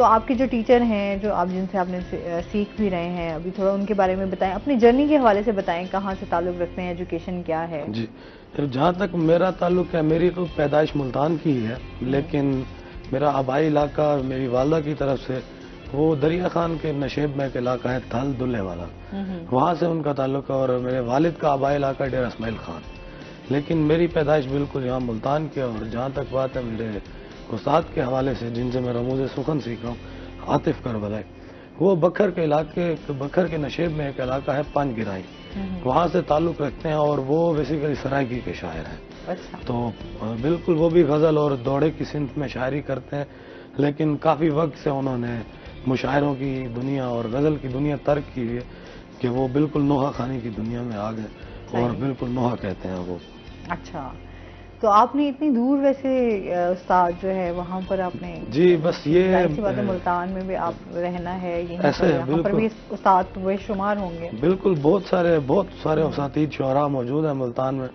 تو آپ کے جو ٹیچر ہیں، جو آپ جن سے آپ نے سیکھ بھی رہے ہیں، ابھی تھوڑا ان کے بارے میں بتائیں، اپنی جرنی کے حوالے سے بتائیں، کہاں سے تعلق رکھتے ہیں، ایجوکیشن کیا ہے؟ جی، جہاں تک میرا تعلق ہے، میری تو پیدائش ملتان کی ہی ہے، لیکن میرا آبائی علاقہ میری والدہ کی طرف سے وہ دریا خان کے نشیب میں ایک علاقہ ہے تھل دلے والا، وہاں سے ان کا تعلق ہے، اور میرے والد کا آبائی علاقہ ڈیرہ اسماعیل خان، لیکن میری پیدائش بالکل یہاں ملتان کی ہے۔ اور جہاں تک بات ہے میرے استاد کے حوالے سے جن سے میں رموز سخن سیکھا ہوں، عاطف کربلائی، وہ بکھر کے علاقے، بکھر کے نشیب میں ایک علاقہ ہے پانچ گرائی، وہاں سے تعلق رکھتے ہیں، اور وہ بیسیکلی سرائکی کے شاعر ہیں۔ اچھا، تو بالکل وہ بھی غزل اور دوڑے کی صنف میں شاعری کرتے ہیں، لیکن کافی وقت سے انہوں نے مشاعروں کی دنیا اور غزل کی دنیا ترک کی ہے کہ وہ بالکل نوحہ خانی کی دنیا میں آ گئے، اور بالکل نوحہ کہتے ہیں وہ۔ اچھا، تو آپ نے اتنی دور ویسے استاد جو ہے وہاں پر آپ نے، جی بس یہ ظاہر سی بات ہے ملتان میں بھی آپ رہنا ہے، یہیں ایسے پر یہاں پر بھی استاد وہ شمار ہوں گے؟ بالکل بہت سارے اساتید شعراء موجود ہیں ملتان میں،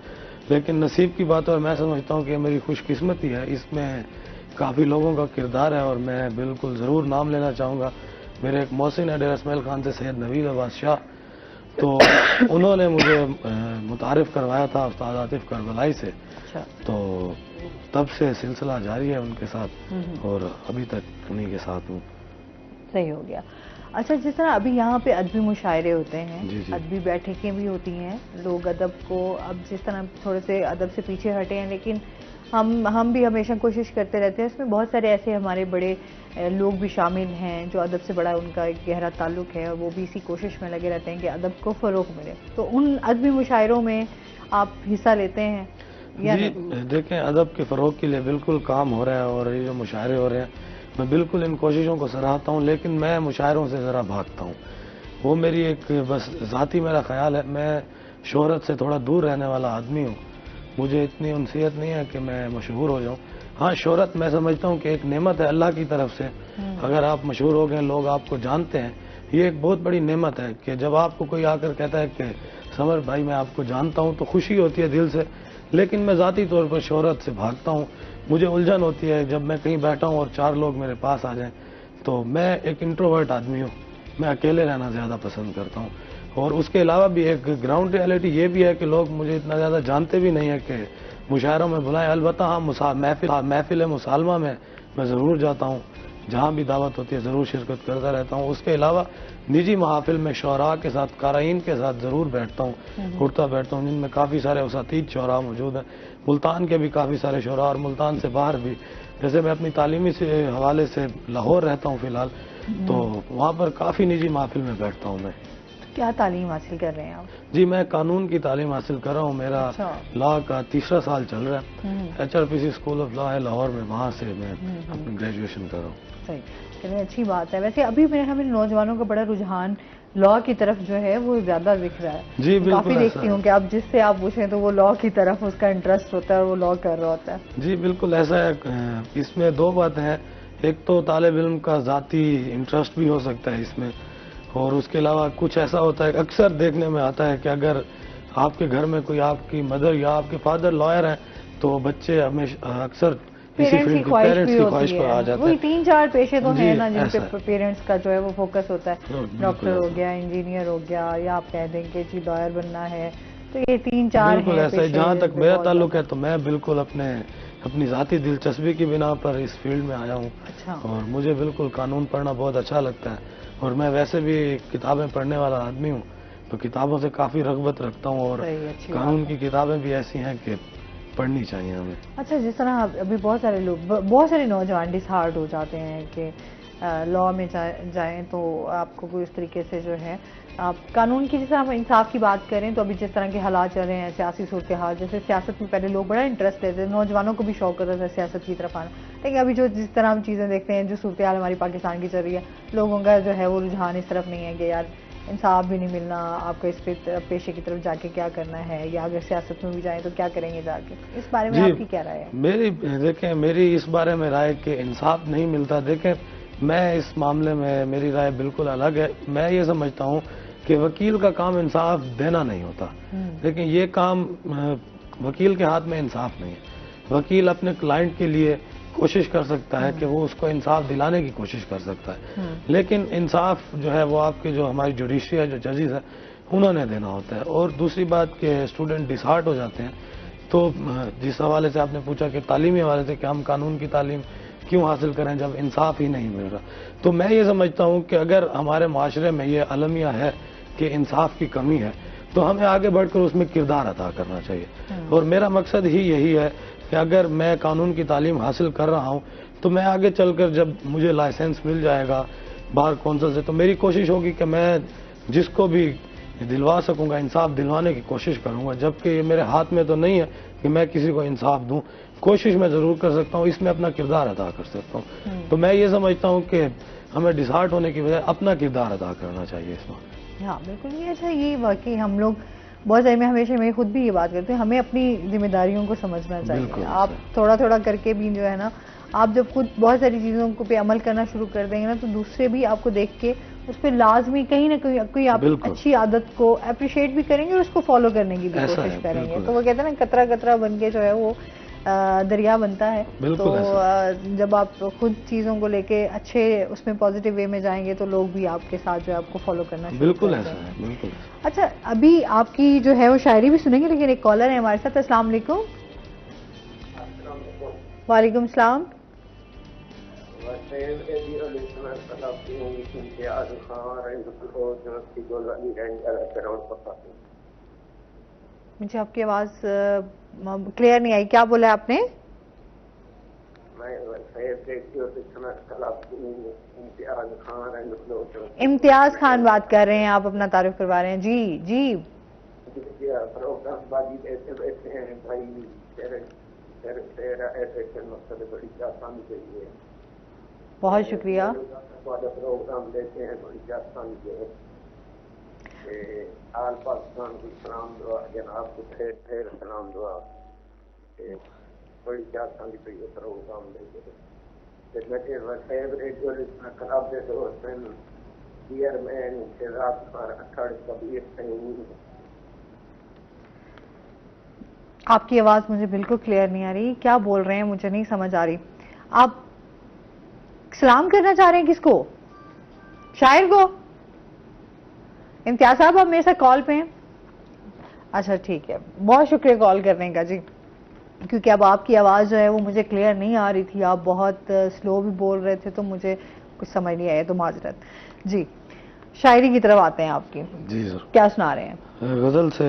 لیکن نصیب کی بات ہے، اور میں سمجھتا ہوں کہ میری خوش قسمتی ہے، اس میں کافی لوگوں کا کردار ہے، اور میں بالکل ضرور نام لینا چاہوں گا۔ میرے ایک محسن ہے ڈیرہ اسماعیل خان سے، سید نوید عباس شاہ، تو انہوں نے مجھے متعارف کروایا تھا استاد عاطف کربلائی سے، تو تب سے سلسلہ جاری ہے ان کے ساتھ، اور ابھی تک انہی کے ساتھ ہوں۔ صحیح ہو گیا۔ اچھا، جس طرح ابھی یہاں پہ ادبی مشاعرے ہوتے ہیں، جی جی، ادبی بیٹھکیں بھی ہوتی ہیں، لوگ ادب کو، اب جس طرح تھوڑے سے ادب سے پیچھے ہٹے ہیں، لیکن ہم بھی ہمیشہ کوشش کرتے رہتے ہیں، اس میں بہت سارے ایسے ہمارے بڑے لوگ بھی شامل ہیں جو ادب سے بڑا ان کا ایک گہرا تعلق ہے، اور وہ بھی اسی کوشش میں لگے رہتے ہیں کہ ادب کو فروغ ملے، تو ان ادبی مشاعروں میں آپ حصہ لیتے ہیں یا جی نہیں؟ دیکھیں، ادب کے فروغ کے لیے بالکل کام ہو رہا ہے، اور یہ جو مشاعرے ہو رہے ہیں میں بالکل ان کوششوں کو سراہتا ہوں، لیکن میں مشاعروں سے ذرا بھاگتا ہوں، وہ میری ایک بس ذاتی میرا خیال ہے، میں شہرت سے تھوڑا دور رہنے والا آدمی ہوں، مجھے اتنی انسیت نہیں ہے کہ میں مشہور ہو جاؤں۔ ہاں، شہرت میں سمجھتا ہوں کہ ایک نعمت ہے اللہ کی طرف سے، اگر آپ مشہور ہو گئے، لوگ آپ کو جانتے ہیں، یہ ایک بہت بڑی نعمت ہے کہ جب آپ کو کوئی آ کر کہتا ہے کہ سمر بھائی میں آپ کو جانتا ہوں، تو خوشی ہوتی ہے دل سے، لیکن میں ذاتی طور پر شہرت سے بھاگتا ہوں، مجھے الجھن ہوتی ہے جب میں کہیں بیٹھا ہوں اور چار لوگ میرے پاس آ جائیں، تو میں ایک انٹروورٹ آدمی ہوں، میں اکیلے رہنا زیادہ پسند کرتا ہوں، اور اس کے علاوہ بھی ایک گراؤنڈ ریالٹی یہ بھی ہے کہ لوگ مجھے اتنا زیادہ جانتے بھی نہیں ہیں کہ مشاعروں میں بلائیں، البتہ ہاں محفل مسالمہ میں ضرور جاتا ہوں، جہاں بھی دعوت ہوتی ہے ضرور شرکت کرتا رہتا ہوں، اس کے علاوہ نجی محافل میں شعراء کے ساتھ، قارئین کے ساتھ ضرور بیٹھتا ہوں، اٹھتا بیٹھتا ہوں، جن میں کافی سارے اساتید شعراء موجود ہیں، ملتان کے بھی کافی سارے شعراء، اور ملتان سے باہر بھی، جیسے میں اپنی تعلیمی سے حوالے سے لاہور رہتا ہوں فی الحال، تو وہاں پر کافی نجی محافل میں بیٹھتا ہوں میں۔ کیا تعلیم حاصل کر رہے ہیں آپ؟ جی میں قانون کی تعلیم حاصل کر رہا ہوں، میرا لا کا تیسرا سال چل رہا ہے، HRPC اسکول آف لا ہے لاہور میں، وہاں سے میں اپنی گریجویشن کر رہا ہوں۔ صحیح، چلیے اچھی بات ہے۔ ویسے ابھی میرے ہمیں نوجوانوں کا بڑا رجحان لا کی طرف جو ہے وہ زیادہ دکھ رہا ہے، جی بالکل، کافی دیکھتی ہوں کہ اب جس سے آپ پوچھیں تو وہ لا کی طرف اس کا انٹرسٹ ہوتا ہے اور وہ لا کر رہا ہوتا ہے۔ جی بالکل ایسا ہے، اس میں دو باتیں ہیں، ایک تو طالب علم کا ذاتی انٹرسٹ بھی ہو سکتا ہے اس میں، اور اس کے علاوہ کچھ ایسا ہوتا ہے، اکثر دیکھنے میں آتا ہے کہ اگر آپ کے گھر میں کوئی آپ کی مدر یا آپ کے فادر لائر ہیں تو بچے ہمیشہ اکثر اسی فیلڈ کی پیرنٹس کی خواہش پر آ جاتے ہیں۔ وہی 3-4 پیشے تو ہیں نا جن ایسا پہ پیرنٹس کا جو ہے وہ فوکس ہوتا ہے، ڈاکٹر ہو گیا، انجینئر ہو گیا، یا آپ کہہ دیں کہ جی لائر بننا ہے، تو یہ 3-4 بالکل ایسا ہے۔ جہاں تک میرا تعلق ہے تو میں بالکل اپنی ذاتی دلچسپی کی بنا پر اس فیلڈ میں آیا ہوں، اور مجھے بالکل قانون پڑھنا بہت اچھا لگتا ہے، اور میں ویسے بھی کتابیں پڑھنے والا آدمی ہوں، تو کتابوں سے کافی رغبت رکھتا ہوں، اور قانون کی کتابیں بھی ایسی ہیں کہ پڑھنی چاہیے ہمیں۔ اچھا، جس طرح ابھی بہت سارے نوجوان ڈس ہارٹ ہو جاتے ہیں کہ لا میں جائیں تو آپ کو کوئی اس طریقے سے جو ہے آپ قانون کی، جس طرح ہم انصاف کی بات کریں تو ابھی جس طرح کے حالات چل رہے ہیں، سیاسی صورتحال، جیسے سیاست میں پہلے لوگ بڑا انٹرسٹ لیتے تھے، نوجوانوں کو بھی شوق ہوتا تھا سیاست کی طرف آنا، لیکن ابھی جس طرح ہم چیزیں دیکھتے ہیں، جو صورتحال ہماری پاکستان کی چل رہی ہے، لوگوں کا جو ہے وہ رجحان اس طرف نہیں ہے کہ یار انصاف بھی نہیں ملنا، آپ کو اس پیشے کی طرف جا کے کیا کرنا ہے، یا اگر سیاست میں بھی جائیں تو کیا کریں گے جا کے، اس بارے میں آپ کی کیا رائے ہے؟ میری اس بارے میں رائے کہ انصاف نہیں ملتا، دیکھیں میں اس معاملے میں میری رائے بالکل الگ ہے، میں یہ سمجھتا ہوں کہ وکیل کا کام انصاف دینا نہیں ہوتا، لیکن یہ کام وکیل کے ہاتھ میں انصاف نہیں ہے، وکیل اپنے کلائنٹ کے لیے کوشش کر سکتا ہے کہ وہ اس کو انصاف دلانے کی کوشش کر سکتا ہے، لیکن انصاف جو ہے وہ آپ کے جو ہماری جوڈیشری ہے، جو ججز ہے، انہوں نے دینا ہوتا ہے۔ اور دوسری بات کہ اسٹوڈنٹ ڈسہارٹ ہو جاتے ہیں، تو جس حوالے سے آپ نے پوچھا کہ تعلیمی حوالے سے کہ ہم قانون کی تعلیم کیوں حاصل کریں جب انصاف ہی نہیں مل رہا، تو میں یہ سمجھتا ہوں کہ اگر ہمارے معاشرے میں یہ المیہ ہے کہ انصاف کی کمی ہے تو ہمیں آگے بڑھ کر اس میں کردار ادا کرنا چاہیے۔ اور میرا مقصد ہی یہی ہے کہ اگر میں قانون کی تعلیم حاصل کر رہا ہوں تو میں آگے چل کر جب مجھے لائسنس مل جائے گا بار کونسل سے، تو میری کوشش ہوگی کہ میں جس کو بھی دلوا سکوں گا انصاف دلوانے کی کوشش کروں گا، جبکہ یہ میرے ہاتھ میں تو نہیں ہے کہ میں کسی کو انصاف دوں، کوشش میں ضرور کر سکتا ہوں، اس میں اپنا کردار ادا کر سکتا ہوں۔ تو میں یہ سمجھتا ہوں کہ ہمیں ڈسہارٹ ہونے کی بجائے اپنا کردار ادا کرنا چاہیے اس میں۔ ہاں بالکل، یہ اچھا، یہ واقعی ہم لوگ بہت سارے میں ہمیشہ میں خود بھی یہ بات کرتے ہیں، ہمیں اپنی ذمہ داریوں کو سمجھنا چاہیے۔ آپ تھوڑا تھوڑا کر کے بھی جو ہے نا، آپ جب خود بہت ساری چیزوں کو پہ عمل کرنا شروع کر دیں گے نا تو دوسرے بھی آپ کو دیکھ کے اس پہ لازمی کہیں نہ کوئی آپ اچھی عادت کو اپریشیٹ بھی کریں گے اور اس کو فالو کرنے کی بھی کوشش کریں گے۔ تو وہ کہتے ہیں نا قطرہ قطرہ بن کے جو ہے وہ دریا بنتا ہے، تو جب آپ خود چیزوں کو لے کے اچھے اس میں پازیٹیو وے میں جائیں گے تو لوگ بھی آپ کے ساتھ جو ہے آپ کو فالو کرنا شروع بالکل کر ایسا دیں گے۔ ہے، بالکل۔ اچھا، ابھی آپ کی جو ہے وہ شاعری بھی سنیں گے، لیکن ایک کالر ہے ہمارے ساتھ۔ السلام علیکم۔ وعلیکم السلام۔ مجھے آپ کی آواز کلیئر نہیں آئی، کیا بولا آپ نے؟ امتیاز خان بات کر رہے ہیں، آپ اپنا تعارف کروا رہے ہیں؟ جی جی بہت شکریہ۔ آل پاکستان کو سلام دعا، جناب کو پھر سلام دعا، بڑی چاہتا کی پہ پروگرام دے کے ریڈیو کلب کے دوست چیئرمین شہزاد خان اکھڑ کبیر سنگھ۔ آپ کی آواز مجھے بالکل کلیئر نہیں آ رہی، کیا بول رہے ہیں مجھے نہیں سمجھ آ رہی۔ آپ سلام کرنا چاہ رہے ہیں کس کو؟ شاعر کو؟ امتیاز صاحب آپ میرے ساتھ کال پہ ہیں؟ اچھا ٹھیک ہے، بہت شکریہ کال کرنے کا جی، کیونکہ اب آپ کی آواز جو ہے وہ مجھے کلیئر نہیں آ رہی تھی، آپ بہت سلو بھی بول رہے تھے تو مجھے کچھ سمجھ نہیں آیا، تو معذرت۔ جی شاعری کی طرف آتے ہیں آپ کی، جی سر، کیا سنا رہے ہیں؟ غزل سے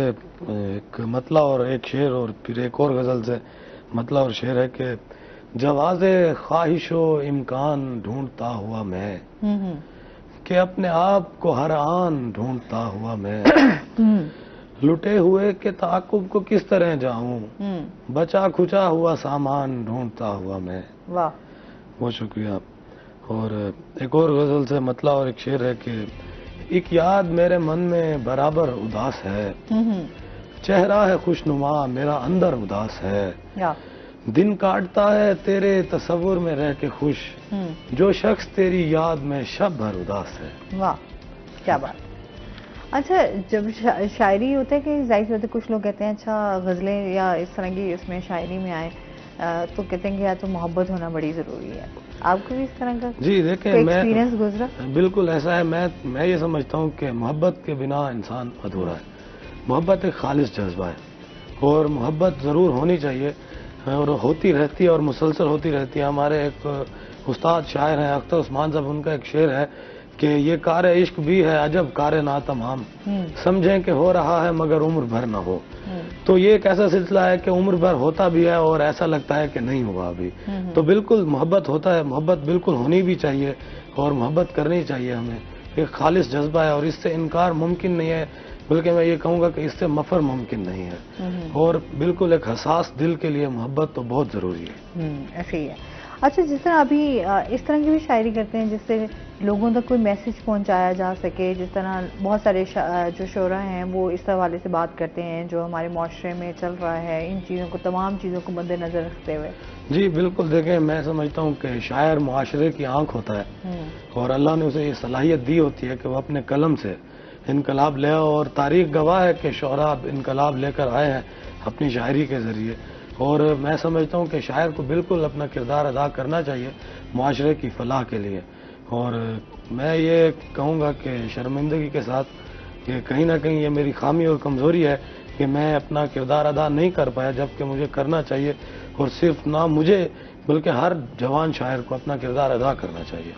ایک مطلع اور ایک شعر، اور پھر ایک اور غزل سے مطلع اور شعر ہے کہ جواز خواہش و امکان ڈھونڈتا ہوا میں، کہ اپنے آپ کو ہر آن ڈھونڈتا ہوا میں، لٹے ہوئے کے تعاقب کو کس طرح جاؤں، بچا کھچا ہوا سامان ڈھونڈتا ہوا میں۔ واہ، بہت شکریہ۔ اور ایک اور غزل سے مطلع اور ایک شعر ہے کہ ایک یاد میرے من میں برابر اداس ہے، چہرہ ہے خوشنما میرا اندر اداس ہے، دن کاٹتا ہے تیرے تصور میں رہ کے خوش، جو شخص تیری یاد میں شب بھر اداس ہے۔ واہ کیا بات۔ اچھا، جب شاعری ہوتا ہے کہ ظاہر ہوتے کچھ لوگ کہتے ہیں اچھا غزلیں یا اس طرح کی اس میں شاعری میں آئے تو کہتے ہیں کہ یا تو محبت ہونا بڑی ضروری ہے، آپ کو بھی اس طرح کا جی دیکھیں، ایکسپیرینس گزرا؟ بالکل ایسا ہے، میں یہ سمجھتا ہوں کہ محبت کے بنا انسان ادھورا ہے۔ محبت ایک خالص جذبہ ہے اور محبت ضرور ہونی چاہیے اور ہوتی رہتی ہے اور مسلسل ہوتی رہتی ہے۔ ہمارے ایک استاد شاعر ہیں اختر عثمان صاحب، ان کا ایک شعر ہے کہ یہ کار عشق بھی ہے عجب کار ناتمام، سمجھیں کہ ہو رہا ہے مگر عمر بھر نہ ہو۔ تو یہ ایک ایسا سلسلہ ہے کہ عمر بھر ہوتا بھی ہے اور ایسا لگتا ہے کہ نہیں ہوا ابھی۔ تو بالکل محبت ہوتا ہے، محبت بالکل ہونی بھی چاہیے اور محبت کرنی چاہیے ہمیں، ایک خالص جذبہ ہے اور اس سے انکار ممکن نہیں ہے، بلکہ میں یہ کہوں گا کہ اس سے مفر ممکن نہیں ہے، اور بالکل ایک حساس دل کے لیے محبت تو بہت ضروری ہے۔ ایسے ہی ہے۔ اچھا، جس طرح ابھی اس طرح کی بھی شاعری کرتے ہیں جس سے لوگوں تک کوئی میسج پہنچایا جا سکے، جس طرح بہت سارے جو شعراء ہیں وہ اس حوالے سے بات کرتے ہیں جو ہمارے معاشرے میں چل رہا ہے، ان چیزوں کو، تمام چیزوں کو مد نظر رکھتے ہوئے؟ جی بالکل، دیکھیں میں سمجھتا ہوں کہ شاعر معاشرے کی آنکھ ہوتا ہے اور اللہ نے اسے یہ صلاحیت دی ہوتی ہے کہ وہ اپنے قلم سے انقلاب لے، اور تاریخ گواہ ہے کہ شعراء انقلاب لے کر آئے ہیں اپنی شاعری کے ذریعے۔ اور میں سمجھتا ہوں کہ شاعر کو بالکل اپنا کردار ادا کرنا چاہیے معاشرے کی فلاح کے لیے. اور میں یہ کہوں گا کہ شرمندگی کے ساتھ کہ کہیں نہ کہیں یہ میری خامی اور کمزوری ہے کہ میں اپنا کردار ادا نہیں کر پایا جبکہ مجھے کرنا چاہیے. اور صرف نہ مجھے بلکہ ہر جوان شاعر کو اپنا کردار ادا کرنا چاہیے.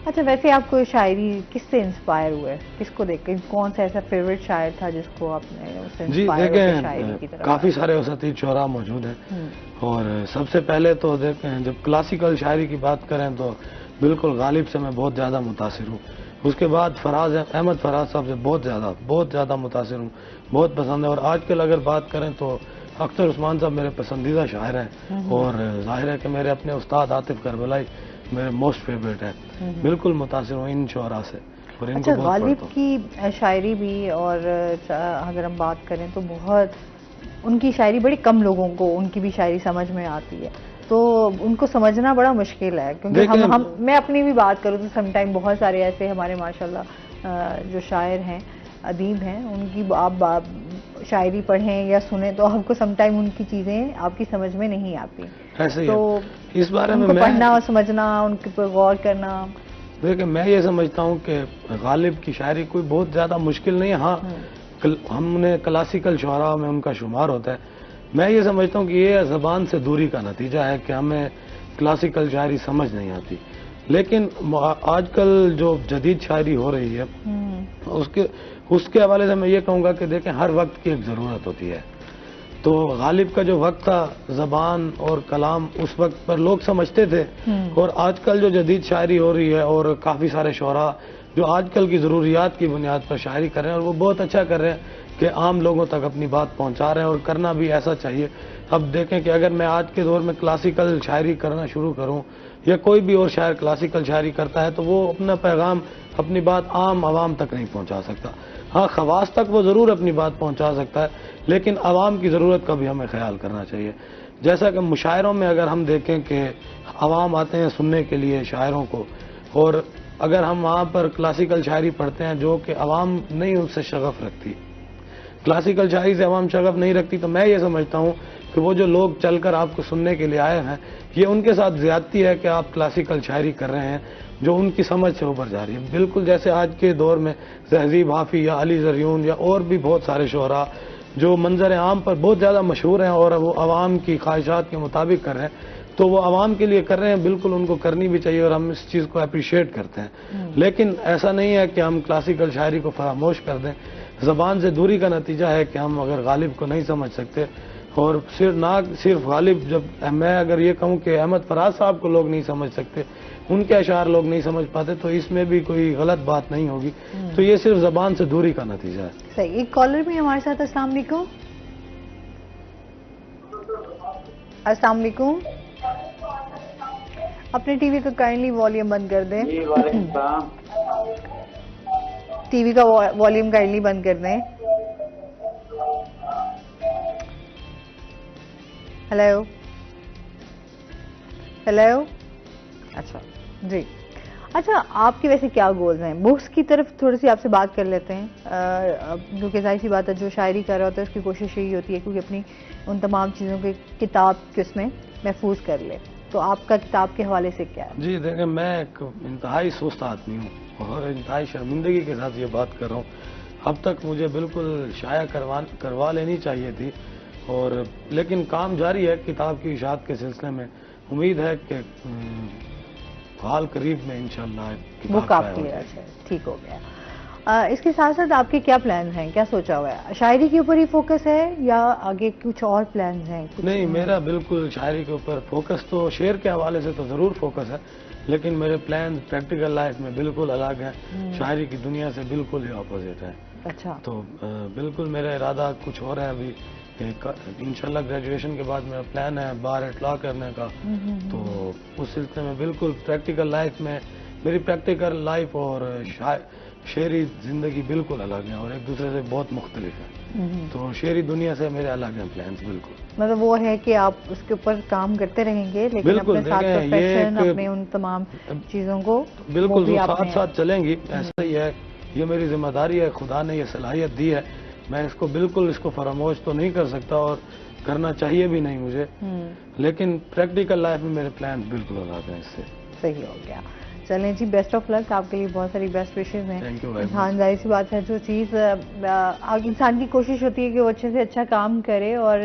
اچھا، ویسے آپ کو شاعری کس سے انسپائر ہوئے؟ کس کو دیکھ کے کون سا ایسا فیوریٹ شاعر تھا جس کو آپ نے جی دیکھیں، کافی سارے اساتید شعراء موجود ہیں. اور سب سے پہلے تو دیکھیں جب کلاسیکل شاعری کی بات کریں تو بالکل غالب سے میں بہت زیادہ متاثر ہوں. اس کے بعد احمد فراز صاحب سے بہت زیادہ متاثر ہوں، بہت پسند ہے. اور آج کل اگر بات کریں تو اختر عثمان صاحب میرے پسندیدہ شاعر ہیں. اور ظاہر ہے کہ میرے اپنے استاد عاطف کربلائی میرے موسٹ فیوریٹ ہے. بالکل متاثر ہوں ان شعراء سے. اور ان کو بہت غالب کی شاعری بھی، اور اگر ہم بات کریں تو بہت ان کی شاعری بڑی کم لوگوں کو ان کی بھی شاعری سمجھ میں آتی ہے، تو ان کو سمجھنا بڑا مشکل ہے. کیونکہ میں اپنی بھی بات کروں تو سم ٹائم بہت سارے ایسے ہمارے ماشاءاللہ جو شاعر ہیں، ادیب ہیں، ان کی آپ شاعری پڑھیں یا سنیں تو آپ کو سم ٹائم ان کی چیزیں آپ کی سمجھ میں نہیں آتی. تو اس بارے میں پڑھنا اور سمجھنا، ان پر غور کرنا. دیکھیں میں یہ سمجھتا ہوں کہ غالب کی شاعری کوئی بہت زیادہ مشکل نہیں ہے. ہاں ہم نے کلاسیکل شعراء میں ان کا شمار ہوتا ہے. میں یہ سمجھتا ہوں کہ یہ زبان سے دوری کا نتیجہ ہے کہ ہمیں کلاسیکل شاعری سمجھ نہیں آتی. لیکن آج کل جو جدید شاعری ہو رہی ہے اس کے حوالے سے میں یہ کہوں گا کہ دیکھیں ہر وقت کی ایک ضرورت ہوتی ہے. تو غالب کا جو وقت تھا زبان اور کلام اس وقت پر لوگ سمجھتے تھے. اور آج کل جو جدید شاعری ہو رہی ہے اور کافی سارے شعراء جو آج کل کی ضروریات کی بنیاد پر شاعری کر رہے ہیں اور وہ بہت اچھا کر رہے ہیں کہ عام لوگوں تک اپنی بات پہنچا رہے ہیں، اور کرنا بھی ایسا چاہیے. اب دیکھیں کہ اگر میں آج کے دور میں کلاسیکل شاعری کرنا شروع کروں یا کوئی بھی اور شاعر کلاسیکل شاعری کرتا ہے تو وہ اپنا پیغام، اپنی بات عام عوام تک نہیں پہنچا سکتا. ہاں خواص تک وہ ضرور اپنی بات پہنچا سکتا ہے، لیکن عوام کی ضرورت کا بھی ہمیں خیال کرنا چاہیے. جیسا کہ مشاعروں میں اگر ہم دیکھیں کہ عوام آتے ہیں سننے کے لیے شاعروں کو، اور اگر ہم وہاں پر کلاسیکل شاعری پڑھتے ہیں جو کہ عوام نہیں اس سے شغف رکھتی، کلاسیکل شاعری سے عوام شغف نہیں رکھتی، تو میں یہ سمجھتا ہوں کہ وہ جو لوگ چل کر آپ کو سننے کے لیے آئے ہیں یہ ان کے ساتھ زیادتی ہے کہ آپ کلاسیکل شاعری کر رہے ہیں جو ان کی سمجھ سے اوپر جا رہی ہے. بالکل جیسے آج کے دور میں تہذیب حافظ یا علی زریون یا اور بھی بہت سارے شعراء جو منظر عام پر بہت زیادہ مشہور ہیں اور وہ عوام کی خواہشات کے مطابق کر رہے ہیں، تو وہ عوام کے لیے کر رہے ہیں. بالکل ان کو کرنی بھی چاہیے اور ہم اس چیز کو اپریشیٹ کرتے ہیں. لیکن ایسا نہیں ہے کہ ہم کلاسیکل شاعری کو فراموش کر دیں. زبان سے دوری کا نتیجہ ہے کہ ہم اگر غالب کو نہیں سمجھ سکتے، اور صرف غالب، جب میں اگر یہ کہوں کہ احمد فراز صاحب کو لوگ نہیں سمجھ سکتے، ان کے اشعار لوگ نہیں سمجھ پاتے، تو اس میں بھی کوئی غلط بات نہیں ہوگی. تو یہ صرف زبان سے دوری کا نتیجہ ہے. صحیح. ایک کالر بھی ہمارے ساتھ. السلام علیکم. السلام علیکم. اپنے ٹی وی کا کائنڈلی والیوم بند کر دیں. ٹی وی کا والیوم کائنڈلی بند کر دیں. Hello hello. اچھا جی. اچھا آپ کے ویسے کیا گولز ہیں؟ بکس کی طرف تھوڑی سی آپ سے بات کر لیتے ہیں، کیونکہ ظاہر سی بات ہے جو شاعری کر رہا ہوتا ہے اس کی کوشش یہی ہوتی ہے کیونکہ اپنی ان تمام چیزوں کی کتاب کے اس میں محفوظ کر لے. تو آپ کا کتاب کے حوالے سے کیا ہے؟ جی دیکھیں میں ایک انتہائی سست آدمی ہوں اور انتہائی شرمندگی کے ساتھ یہ بات کر رہا ہوں. اب تک مجھے بالکل شائع کروا لینی چاہیے تھی، اور لیکن کام جاری ہے کتاب کی اشاعت کے سلسلے میں. امید ہے کہ حال قریب میں انشاءاللہ بک آپ کی ٹھیک ہو گیا. اس کے ساتھ ساتھ آپ کے کیا پلانز ہیں؟ کیا سوچا ہوا ہے؟ شاعری کے اوپر ہی فوکس ہے یا آگے کچھ اور پلانز ہیں؟ نہیں، میرا بالکل شاعری کے اوپر فوکس تو شعر کے حوالے سے تو ضرور فوکس ہے، لیکن میرے پلانز پریکٹیکل لائف میں بالکل الگ ہیں. شاعری کی دنیا سے بالکل ہی اپوزٹ ہے. اچھا. تو بالکل میرا ارادہ کچھ اور ہے. ابھی انشاءاللہ گریجویشن کے بعد میرا پلان ہے بار ایٹ لا کرنے کا. تو اس سلسلے میں بالکل پریکٹیکل لائف میں میری پریکٹیکل لائف اور شعری زندگی بالکل الگ ہیں اور ایک دوسرے سے بہت مختلف ہیں. تو شعری دنیا سے میرے الگ ہیں پلانز. بالکل مطلب وہ ہے کہ آپ اس کے اوپر کام کرتے رہیں گے لیکن اپنے ساتھ پروفیشن، اپنے ان تمام چیزوں کو بالکل ساتھ ساتھ چلیں گی. ایسا ہی ہے، یہ میری ذمہ داری ہے. خدا نے یہ صلاحیت دی ہے، میں اس کو بالکل اس کو فراموش تو نہیں کر سکتا. اور کرنا چاہیے بھی نہیں مجھے، لیکن پریکٹیکل لائف میں میرے پلان بالکل ہو جاتے ہیں اس سے. صحیح ہو گیا. چلیں جی، بیسٹ آف لک. آپ کے لیے بہت ساری بیسٹ وشز ہیں. Thank you very much. ہاں، ظاہر سی بات ہے، جو چیز انسان کی کوشش ہوتی ہے کہ وہ اچھے سے اچھا کام کرے، اور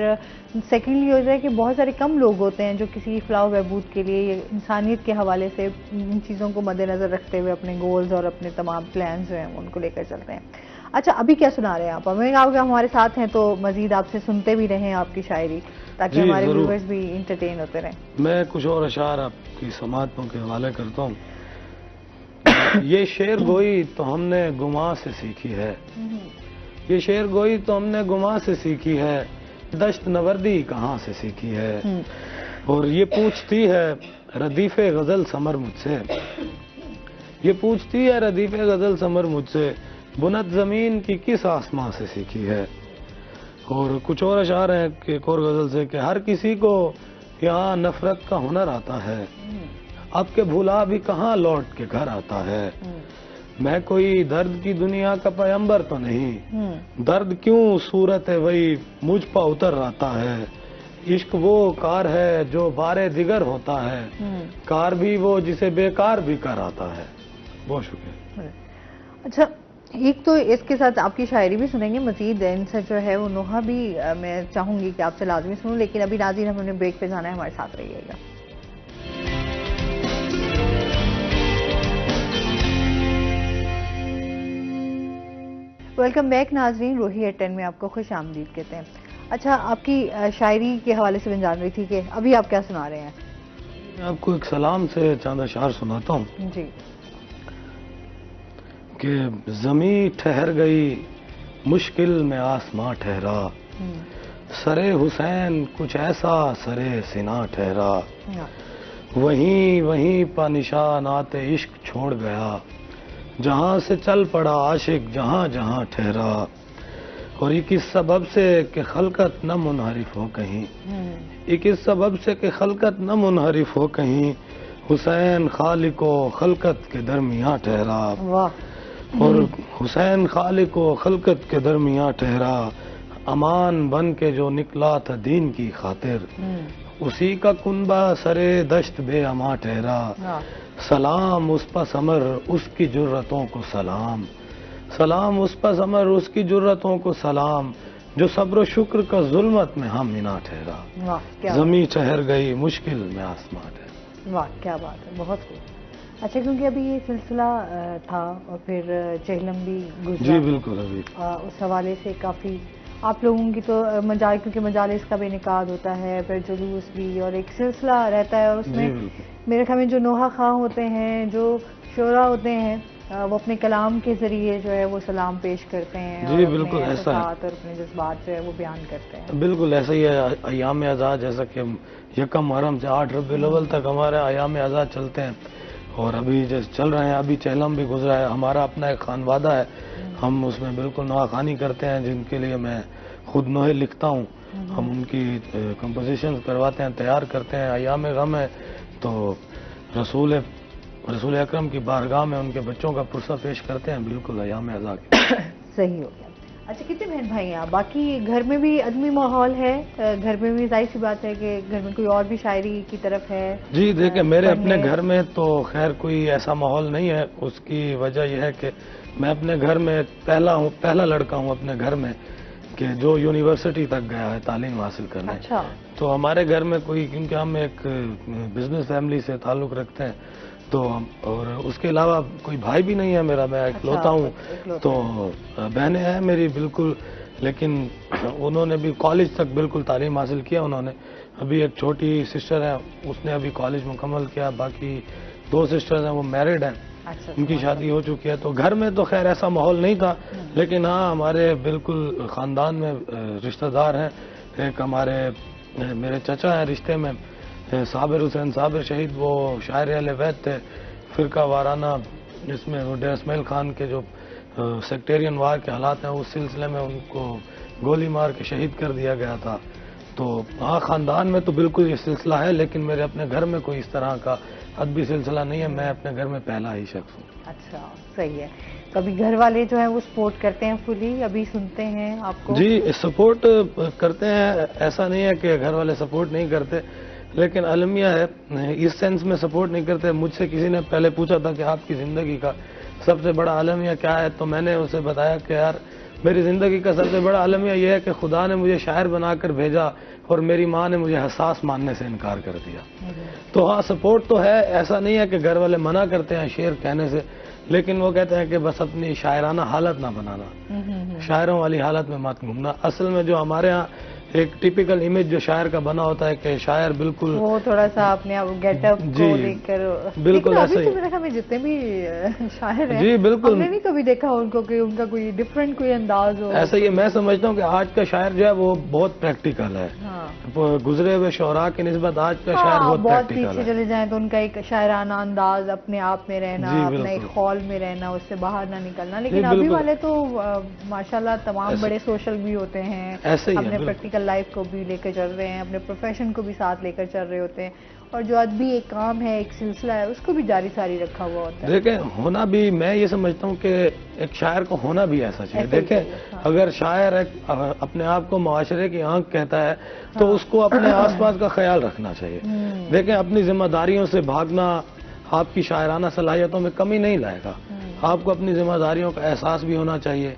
سیکنڈلی ہوتا ہے کہ بہت سارے کم لوگ ہوتے ہیں جو کسی فلاح و بہبود کے لیے انسانیت کے حوالے سے ان چیزوں کو مد نظر رکھتے ہوئے اپنے گولز اور اپنے تمام پلانز جو ہیں ان کو لے کر چلتے ہیں. اچھا، ابھی کیا سنا رہے ہیں آپ؟ ہمیں آپ ہمارے ساتھ ہیں تو مزید آپ سے سنتے بھی رہیں آپ کی شاعری، تاکہ ہمارے ویورز بھی انٹرٹین ہوتے رہیں. میں کچھ اور اشعار آپ کی سماعتوں کے حوالے کرتا ہوں. یہ شعر گوئی تو ہم نے گما سے سیکھی ہے، یہ شعر گوئی تو ہم نے گما سے سیکھی ہے، دشت نوردی کہاں سے سیکھی ہے. اور یہ پوچھتی ہے ردیف غزل سمر مجھ سے، یہ پوچھتی ہے ردیف غزل سمر مجھ سے، بنت زمین کی کس آسمان سے سیکھی ہے. اور کچھ اور اشعار ہیں کہ ایک اور غزل سے کہ ہر کسی کو یہاں نفرت کا ہنر آتا ہے، اب کے بھولا بھی کہاں لوٹ کے گھر آتا ہے. میں کوئی درد کی دنیا کا پیمبر تو نہیں، درد کیوں صورت ہے وہی مجھ پا اتر آتا ہے. عشق وہ کار ہے جو بارے دیگر ہوتا ہے، کار بھی وہ جسے بیکار بھی کر آتا ہے. بہت شکریہ. اچھا، ایک تو اس کے ساتھ آپ کی شاعری بھی سنیں گے مزید، ان سے جو ہے وہ نوحہ بھی میں چاہوں گی کہ آپ سے لازمی سنوں، لیکن ابھی ناظرین ہم نے بریک پہ جانا ہے، ہمارے ساتھ رہیے گا. ویلکم بیک ناظرین، روہی ایٹ 10 میں آپ کو خوش آمدید کہتے ہیں. اچھا، آپ کی شاعری کے حوالے سے میں جان رہی تھی کہ ابھی آپ کیا سنا رہے ہیں؟ میں آپ کو ایک سلام سے چند اشعار سناتا ہوں. جی. کہ زمیں ٹھہر گئی مشکل میں آسماں ٹھہرا، سرے حسین کچھ ایسا سرے سنا ٹھہرا، وہیں وہیں پا نشانات عشق چھوڑ گیا، جہاں سے چل پڑا عاشق جہاں جہاں ٹھہرا. اور یہ کس سبب سے کہ خلقت نہ منحرف ہو کہیں، یہ کس سبب سے کہ خلقت نہ منحرف ہو کہیں، حسین خالق و خلقت کے درمیان ٹھہرا. اور حسین خالق و خلقت کے درمیان ٹھہرا، امان بن کے جو نکلا تھا دین کی خاطر، اسی کا کنبہ سرے دشت بے اما ٹھہرا. سلام اس پا سمر اس کی جرتوں کو سلام، سلام اس پا سمر اس کی جرتوں کو سلام، جو صبر و شکر کا ظلمت میں ہم منا ٹھہرا، زمیں ٹھہر گئی مشکل میں آسمان ٹھہرا. واہ، کیا بات ہے، بہت خوب. اچھا، کیونکہ ابھی یہ سلسلہ تھا اور پھر چہلم بھی گزرا. جی بالکل. ابھی اس حوالے سے کافی آپ لوگوں کی تو کیونکہ مجالس کا بھی انعقاد ہوتا ہے، پھر جلوس بھی، اور ایک سلسلہ رہتا ہے، اور اس میں میرے خیال میں جو نوحہ خواہ ہوتے ہیں، جو شعراء ہوتے ہیں، وہ اپنے کلام کے ذریعے جو ہے وہ سلام پیش کرتے ہیں. جی بالکل ایسا ہے، اور اپنے جذبات جو ہے وہ بیان کرتے ہیں. بالکل ایسا ہی ہے. ایام ازاد جیسا کہ یکم محرم سے 8 ربیع الاول تک ہمارے ایام ازاد چلتے ہیں، اور ابھی جیسے چل رہے ہیں، ابھی چہلم بھی گزرا ہے. ہمارا اپنا ایک خانوادہ ہے، ہم اس میں بالکل نوحہ خوانی کرتے ہیں، جن کے لیے میں خود نوحے لکھتا ہوں. ہم ان کی کمپوزیشن کرواتے ہیں، تیار کرتے ہیں. ایام غم ہے تو رسول اکرم کی بارگاہ میں ان کے بچوں کا پرسہ پیش کرتے ہیں. بالکل ایام ازاد. صحیح ہو گیا. اچھا، کتنے بہن بھائی ہیں آپ؟ باقی گھر میں بھی ادبی ماحول ہے؟ گھر میں بھی ظاہر سی بات ہے کہ گھر میں کوئی اور بھی شاعری کی طرف ہے؟ جی دیکھیں، میرے اپنے گھر میں تو خیر کوئی ایسا ماحول نہیں ہے. اس کی وجہ یہ ہے کہ میں اپنے گھر میں پہلا لڑکا ہوں اپنے گھر میں کہ جو یونیورسٹی تک گیا ہے تعلیم حاصل کرنے. اچھا. تو ہمارے گھر میں کوئی، کیونکہ ہم ایک بزنس فیملی سے تعلق رکھتے ہیں، تو اور اس کے علاوہ کوئی بھائی بھی نہیں ہے میرا، میں اکلوتا ہوں. تو بہنیں ہیں میری بالکل، لیکن انہوں نے بھی کالج تک بالکل تعلیم حاصل کیا انہوں نے. ابھی ایک چھوٹی سسٹر ہے، اس نے ابھی کالج مکمل کیا. باقی 2 سسٹرز ہیں، وہ میرڈ ہیں، ان کی شادی ہو چکی ہے. تو گھر میں تو خیر ایسا ماحول نہیں تھا، لیکن ہاں ہمارے بالکل خاندان میں رشتہ دار ہیں. ایک میرے چچا ہیں رشتے میں، صابر حسین صابر شہید، وہ شاعر اہل بیت تھے. فرقہ وارانہ جس میں ڈیر اسماعیل خان کے جو سیکٹیرین وار کے حالات ہیں، اس سلسلے میں ان کو گولی مار کے شہید کر دیا گیا تھا. تو ہاں خاندان میں تو بالکل یہ سلسلہ ہے، لیکن میرے اپنے گھر میں کوئی اس طرح کا ادبی سلسلہ نہیں ہے. میں اپنے گھر میں پہلا ہی شخص ہوں. اچھا، صحیح ہے. کبھی گھر والے جو ہیں وہ سپورٹ کرتے ہیں فلی، ابھی سنتے ہیں آپ کو؟ جی سپورٹ کرتے ہیں، ایسا نہیں ہے کہ گھر والے سپورٹ نہیں کرتے، لیکن المیہ ہے اس سینس میں سپورٹ نہیں کرتے. مجھ سے کسی نے پہلے پوچھا تھا کہ آپ کی زندگی کا سب سے بڑا المیہ کیا ہے، تو میں نے اسے بتایا کہ یار میری زندگی کا سب سے بڑا المیہ یہ ہے کہ خدا نے مجھے شاعر بنا کر بھیجا اور میری ماں نے مجھے حساس ماننے سے انکار کر دیا. تو ہاں سپورٹ تو ہے، ایسا نہیں ہے کہ گھر والے منع کرتے ہیں شعر کہنے سے، لیکن وہ کہتے ہیں کہ بس اپنی شاعرانہ حالت نہ بنانا، شاعروں والی حالت میں مت گھومنا. اصل میں جو ہمارے ہاں ایک ٹیپیکل امیج جو شاعر کا بنا ہوتا ہے کہ شاعر بالکل وہ تھوڑا سا اپنے گیٹ اپ کو لے کر، بالکل ایسا ہی. میرے خیال میں جتنے بھی شاعر ہیں جی بالکل، ہم نے نہیں کبھی دیکھا ان کو کہ ان کا کوئی ڈفرینٹ کوئی انداز ہو. ایسا ہی میں سمجھتا ہوں کہ آج کا شاعر جو ہے وہ بہت پریکٹیکل ہے. گزرے ہوئے شعراء کی نسبت آج کا شاعر بہت پریکٹیکل ہے. پیچھے چلے جائیں تو ان کا ایک شاعرانہ انداز، اپنے آپ میں رہنا، اپنا ایک خول میں رہنا، اس سے باہر نہ نکلنا. لیکن ابھی والے تو ماشاءاللہ تمام بڑے سوشل بھی ہوتے ہیں، اپنے پریکٹیکل لائف کو بھی لے کر چل رہے ہیں، اپنے پروفیشن کو بھی ساتھ لے کر چل رہے ہوتے ہیں، اور جو ادبی ایک کام ہے، ایک سلسلہ ہے، اس کو بھی جاری ساری رکھا ہوا ہوتا ہے. دیکھیں ہونا بھی، میں یہ سمجھتا ہوں کہ ایک شاعر کو ہونا بھی ایسا چاہیے. دیکھیں اگر شاعر اپنے آپ کو معاشرے کی آنکھ کہتا ہے تو اس کو اپنے آس پاس کا خیال رکھنا چاہیے. دیکھیں اپنی ذمہ داریوں سے بھاگنا آپ کی شاعرانہ صلاحیتوں میں کمی نہیں لائے گا. آپ کو اپنی ذمہ داریوں کا احساس بھی ہونا چاہیے.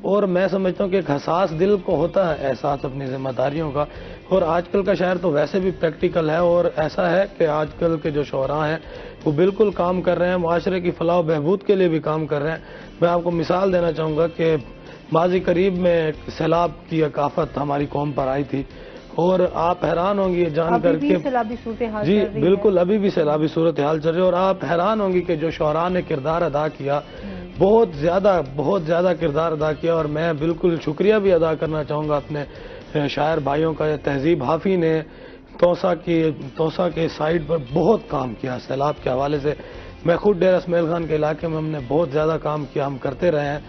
اور میں سمجھتا ہوں کہ ایک حساس دل کو ہوتا ہے احساس اپنی ذمہ داریوں کا. اور آج کل کا شاعر تو ویسے بھی پریکٹیکل ہے، اور ایسا ہے کہ آج کل کے جو شعراء ہیں وہ بالکل کام کر رہے ہیں، معاشرے کی فلاح و بہبود کے لیے بھی کام کر رہے ہیں. میں آپ کو مثال دینا چاہوں گا کہ ماضی قریب میں سیلاب کی ایک آفت ہماری قوم پر آئی تھی، اور آپ حیران ہوں گی یہ جان کر کے، جی بالکل ابھی بھی سیلابی صورتحال چل رہی ہے، اور آپ حیران ہوں گی کہ جو شعراء نے کردار ادا کیا بہت زیادہ کردار ادا کیا. اور میں بالکل شکریہ بھی ادا کرنا چاہوں گا اپنے شاعر بھائیوں کا. تہذیب حافی نے توسا کے سائٹ پر بہت کام کیا سیلاب کے حوالے سے. میں خود ڈیرہ اسماعیل خان کے علاقے میں ہم نے بہت زیادہ کام کیا، ہم کرتے رہے ہیں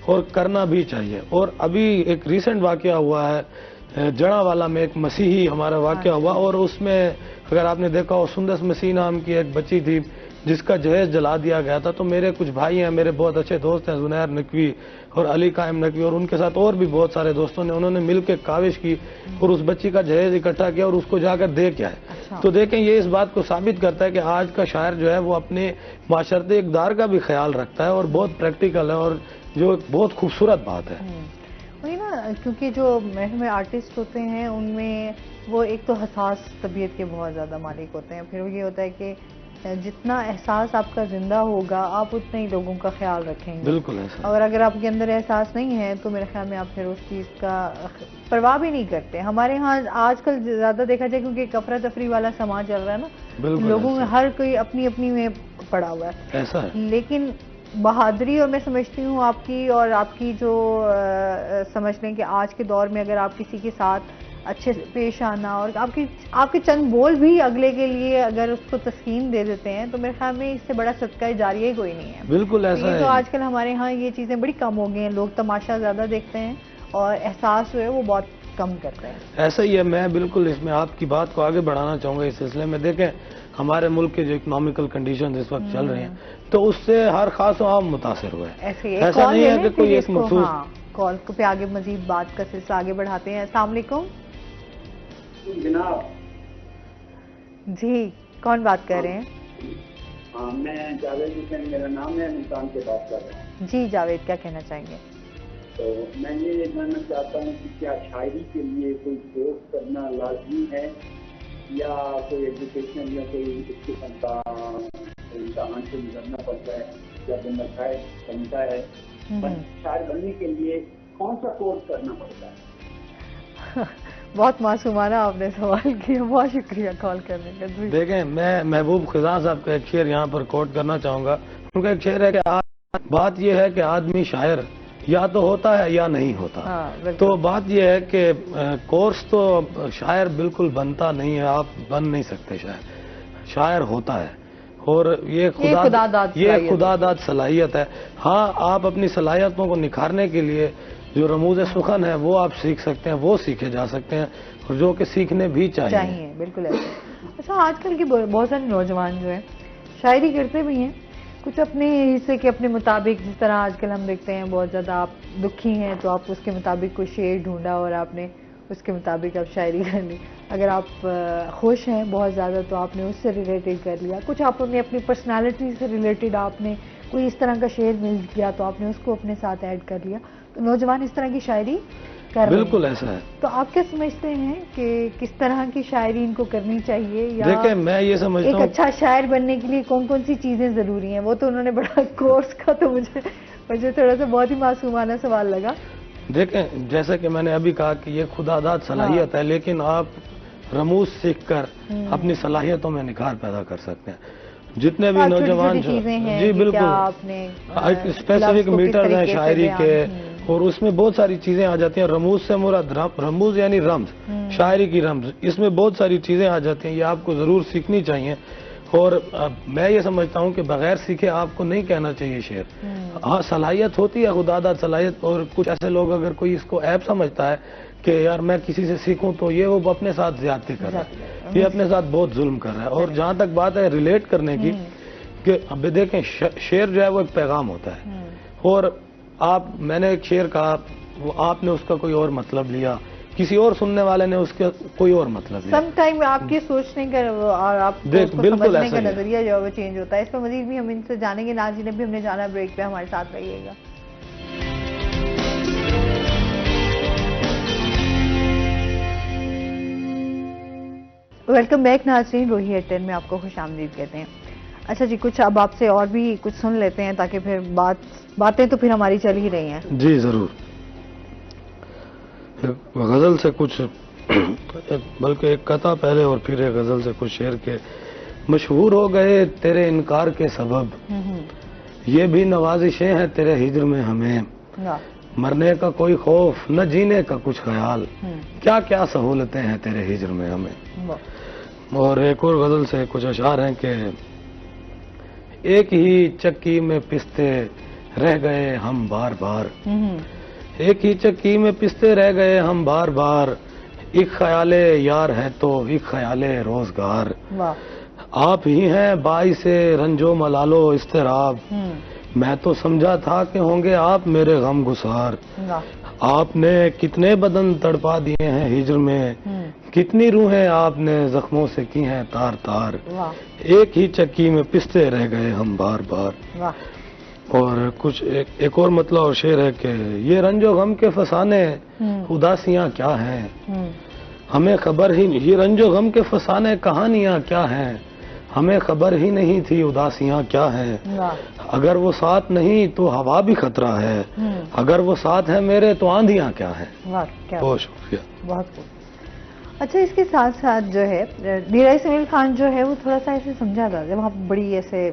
اور کرنا بھی چاہیے. اور ابھی ایک ریسنٹ واقعہ ہوا ہے جڑا والا میں، ایک مسیحی ہمارا واقعہ ہوا، اور اس میں اگر آپ نے دیکھا ہو سندس مسیح نام کی ایک بچی تھی جس کا جہیز جلا دیا گیا تھا. تو میرے کچھ بھائی ہیں، میرے بہت اچھے دوست ہیں، زنیر نقوی اور علی قائم نقوی، اور ان کے ساتھ اور بھی بہت سارے دوستوں نے، انہوں نے مل کے کاوش کی اور اس بچی کا جہیز اکٹھا کیا اور اس کو جا کر دے کے آئے. تو دیکھیں یہ اس بات کو ثابت کرتا ہے کہ آج کا شاعر جو ہے وہ اپنے معاشرتی اقدار کا بھی خیال رکھتا ہے اور بہت پریکٹیکل ہے، اور جو بہت خوبصورت بات ہے. وہی نا، کیونکہ جو محرم آرٹسٹ ہوتے ہیں ان میں وہ ایک تو حساس طبیعت کے بہت زیادہ مالک ہوتے ہیں. پھر یہ ہوتا ہے کہ جتنا احساس آپ کا زندہ ہوگا آپ اتنے ہی لوگوں کا خیال رکھیں گے. بالکل ایسا. اور اگر آپ کے اندر احساس نہیں ہے تو میرے خیال میں آپ پھر اس چیز کا پرواہ بھی نہیں کرتے. ہمارے ہاں آج کل زیادہ دیکھا جائے کیونکہ ایک افراتفری والا سماج چل رہا ہے نا، لوگوں میں ہر کوئی اپنی اپنی میں پڑا ہوا ہے. ایسا ہے. لیکن بہادری، اور میں سمجھتی ہوں آپ کی، اور آپ کی جو سمجھ لیں کہ آج کے دور میں اگر آپ کسی کے ساتھ اچھے سے پیش آنا اور آپ کے چند بول بھی اگلے کے لیے اگر اس کو تسکین دے دیتے ہیں تو میرے خیال میں اس سے بڑا صدقہ جاریہ کوئی نہیں ہے. بالکل ایسا ہے. تو آج کل ہمارے ہاں یہ چیزیں بڑی کم ہو گئی ہیں، لوگ تماشا زیادہ دیکھتے ہیں اور احساس جو ہے وہ بہت کم کرتے ہیں. ایسا ہی ہے. میں بالکل اس میں آپ کی بات کو آگے بڑھانا چاہوں گا اس سلسلے میں. دیکھیں ہمارے ملک کے جو اکنامیکل کنڈیشن اس وقت چل رہی ہیں تو اس سے ہر خاص و عام متاثر ہوئے. ایسا نہیں ہے کہ کوئی ایک مخصوص. کال پہ آگے مزید بات کا سلسلہ آگے بڑھاتے ہیں. السلام علیکم جناب. جی کون بات کر رہے ہیں؟ میں جاوید حسین میرا نام ہے، ملتان سے بات کر رہا ہوں. جی جاوید، کیا کہنا چاہیں گے؟ تو میں یہ جاننا چاہتا ہوں کہ کیا شاعری کے لیے کوئی کورس کرنا لازمی ہے یا کوئی ایجوکیشن یا کوئی اس قسم کا امتحان سے گزرنا پڑتا ہے یا بندہ شاعر بنتا ہے؟ شاعر بننے کے لیے کون سا کورس کرنا پڑتا ہے؟ بہت معصومانہ آپ نے سوال کیا، بہت شکریہ کال کرنے کا. دیکھیں میں محبوب خزاں صاحب کا ایک شعر یہاں پر کوٹ کرنا چاہوں گا. ان کا ایک شعر ہے کہ بات یہ ہے کہ آدمی شاعر یا تو ہوتا ہے یا نہیں ہوتا. تو بات یہ ہے کہ کورس تو شاعر بالکل بنتا نہیں ہے، آپ بن نہیں سکتے شاعر ہوتا ہے، اور یہ خدا داد صلاحیت ہے. ہاں آپ اپنی صلاحیتوں کو نکھارنے کے لیے جو رموز سخن ہے وہ آپ سیکھ سکتے ہیں، وہ سیکھے جا سکتے ہیں، اور جو کہ سیکھنے بھی چاہیے. بالکل ایسا. اچھا آج کل کے بہت سارے نوجوان جو ہیں شاعری کرتے بھی ہیں کچھ اپنے حصے کے اپنے مطابق، جس طرح آج کل ہم دیکھتے ہیں بہت زیادہ آپ دکھی ہیں تو آپ اس کے مطابق کوئی شعر ڈھونڈا اور آپ نے اس کے مطابق آپ شاعری کر لی. اگر آپ خوش ہیں بہت زیادہ تو آپ نے اس سے ریلیٹڈ کر لیا. کچھ آپ نے اپنی پرسنالٹی سے ریلیٹڈ آپ نے کوئی اس طرح کا شعر مل گیا تو آپ نے اس کو اپنے ساتھ ایڈ کر لیا. تو نوجوان اس طرح کی شاعری کر رہے ہیں. بالکل ایسا ہے. تو آپ کیا سمجھتے ہیں کہ کس طرح کی شاعری ان کو کرنی چاہیے؟ یا دیکھیں میں یہ سمجھتا ہوں ایک اچھا شاعر بننے کے لیے کون کون سی چیزیں ضروری ہیں؟ وہ تو انہوں نے بڑا کورس کا، تو مجھے تھوڑا سا بہت ہی معصومانہ سوال لگا. دیکھیں جیسا کہ میں نے ابھی کہا کہ یہ خدا داد صلاحیت ہے، لیکن آپ رموز سیکھ کر اپنی صلاحیتوں میں نکھار پیدا کر سکتے ہیں. جتنے بھی نوجوان چیزیں ہیں جی بالکل آپ نے اسپیسیفک میٹرز ہیں شاعری کے، اور اس میں بہت ساری چیزیں آ جاتی ہیں. رموز سے مراد رموز یعنی رمز، شاعری کی رمز، اس میں بہت ساری چیزیں آ جاتی ہیں. یہ آپ کو ضرور سیکھنی چاہیے. اور میں یہ سمجھتا ہوں کہ بغیر سیکھے آپ کو نہیں کہنا چاہیے شعر. ہاں صلاحیت ہوتی ہے خدا داد صلاحیت، اور کچھ ایسے لوگ اگر کوئی اس کو عیب سمجھتا ہے کہ یار میں کسی سے سیکھوں تو یہ وہ اپنے ساتھ زیادتی کر رہا ہے، یہ اپنے ساتھ بہت ظلم کر رہا ہے. اور جہاں تک بات ہے ریلیٹ کرنے کی، کہ اب دیکھیں شعر جو ہے وہ ایک پیغام ہوتا ہے، اور میں نے ایک شعر کہا، آپ نے اس کا کوئی اور مطلب لیا، کسی اور سننے والے نے اس کا کوئی اور مطلب لیا. سم ٹائم آپ کی سوچنے کا اور آپ کو سمجھنے کا نظریہ جو ہے وہ چینج ہوتا ہے. اس پہ مزید بھی ہم ان سے جانیں گے. ناظرین ابھی ہم نے جانا بریک پہ، ہمارے ساتھ رہیے گا. ویلکم بیک ناظرین، روہی ایٹ 10 میں آپ کو خوش آمدید کہتے ہیں. اچھا جی، کچھ اب آپ سے اور بھی کچھ سن لیتے ہیں تاکہ پھر باتیں تو پھر ہماری چل ہی رہی ہیں. جی ضرور. غزل سے کچھ، بلکہ ایک قطعہ پہلے اور پھر ایک غزل سے کچھ شعر کے. مشہور ہو گئے تیرے انکار کے سبب، یہ بھی نوازشیں ہیں تیرے ہجر میں ہمیں. مرنے کا کوئی خوف نہ جینے کا کچھ خیال، کیا کیا سہولتیں ہیں تیرے ہجر میں ہمیں. اور ایک اور غزل سے کچھ اشعار ہیں کہ ایک ہی چکی میں پستے رہ گئے ہم بار بار، ایک ہی چکی میں پستے رہ گئے ہم بار بار، ایک خیال یار ہے تو ایک خیال روزگار. آپ ہی ہیں باعث رنج و ملال و اضطراب، میں تو سمجھا تھا کہ ہوں گے آپ میرے غم گسار. آپ نے کتنے بدن تڑپا دیے ہیں ہجر میں، کتنی روحیں آپ نے زخموں سے کی ہیں تار تار، ایک ہی چکی میں پستے رہ گئے ہم بار بار. اور کچھ ایک اور مطلب اور شعر ہے کہ یہ رنج و غم کے فسانے اداسیاں کیا ہیں، ہمیں خبر ہی نہیں، یہ رنج و غم کے فسانے کہانیاں کیا ہیں، ہمیں خبر ہی نہیں تھی اداسیاں کیا ہیں. اگر وہ ساتھ نہیں تو ہوا بھی خطرہ ہے، اگر وہ ساتھ ہے میرے تو آندھیاں کیا ہیں. بہت شکریہ. بہت خوب. اچھا، اس کے ساتھ ساتھ جو ہے میر اسماعیل خان جو ہے وہ تھوڑا سا ایسے سمجھا تھا جب وہاں بڑی ایسے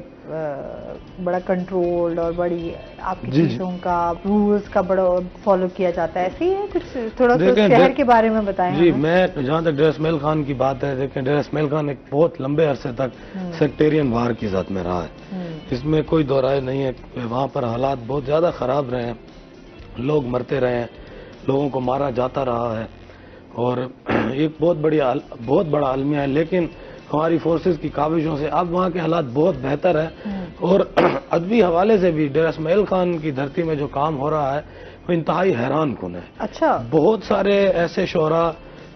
بڑا کنٹرول اور بڑی آپ کی چیزوں کا رولز کا بڑا فالو کیا جاتا ہے، ایسے ہی ہے کچھ؟ تھوڑا سا شہر کے بارے میں بتائیں. جی میں جہاں تک ڈیر اسماعیل خان کی بات ہے، دیکھیں ڈیر اسماعیل خان ایک بہت لمبے عرصے تک سیکٹیرین وار کی ذات میں رہا ہے، اس میں کوئی دو رائے نہیں ہے. وہاں پر حالات بہت زیادہ خراب رہے ہیں، لوگ مرتے رہے ہیں، لوگوں کو مارا جاتا رہا ہے، اور ایک بہت بڑا المیہ ہے. لیکن ہماری فورسز کی کاوشوں سے اب وہاں کے حالات بہت بہتر ہیں، اور ادبی حوالے سے بھی ڈیر اسماعیل خان کی دھرتی میں جو کام ہو رہا ہے وہ انتہائی حیران کن ہے. اچھا. بہت سارے ایسے شعراء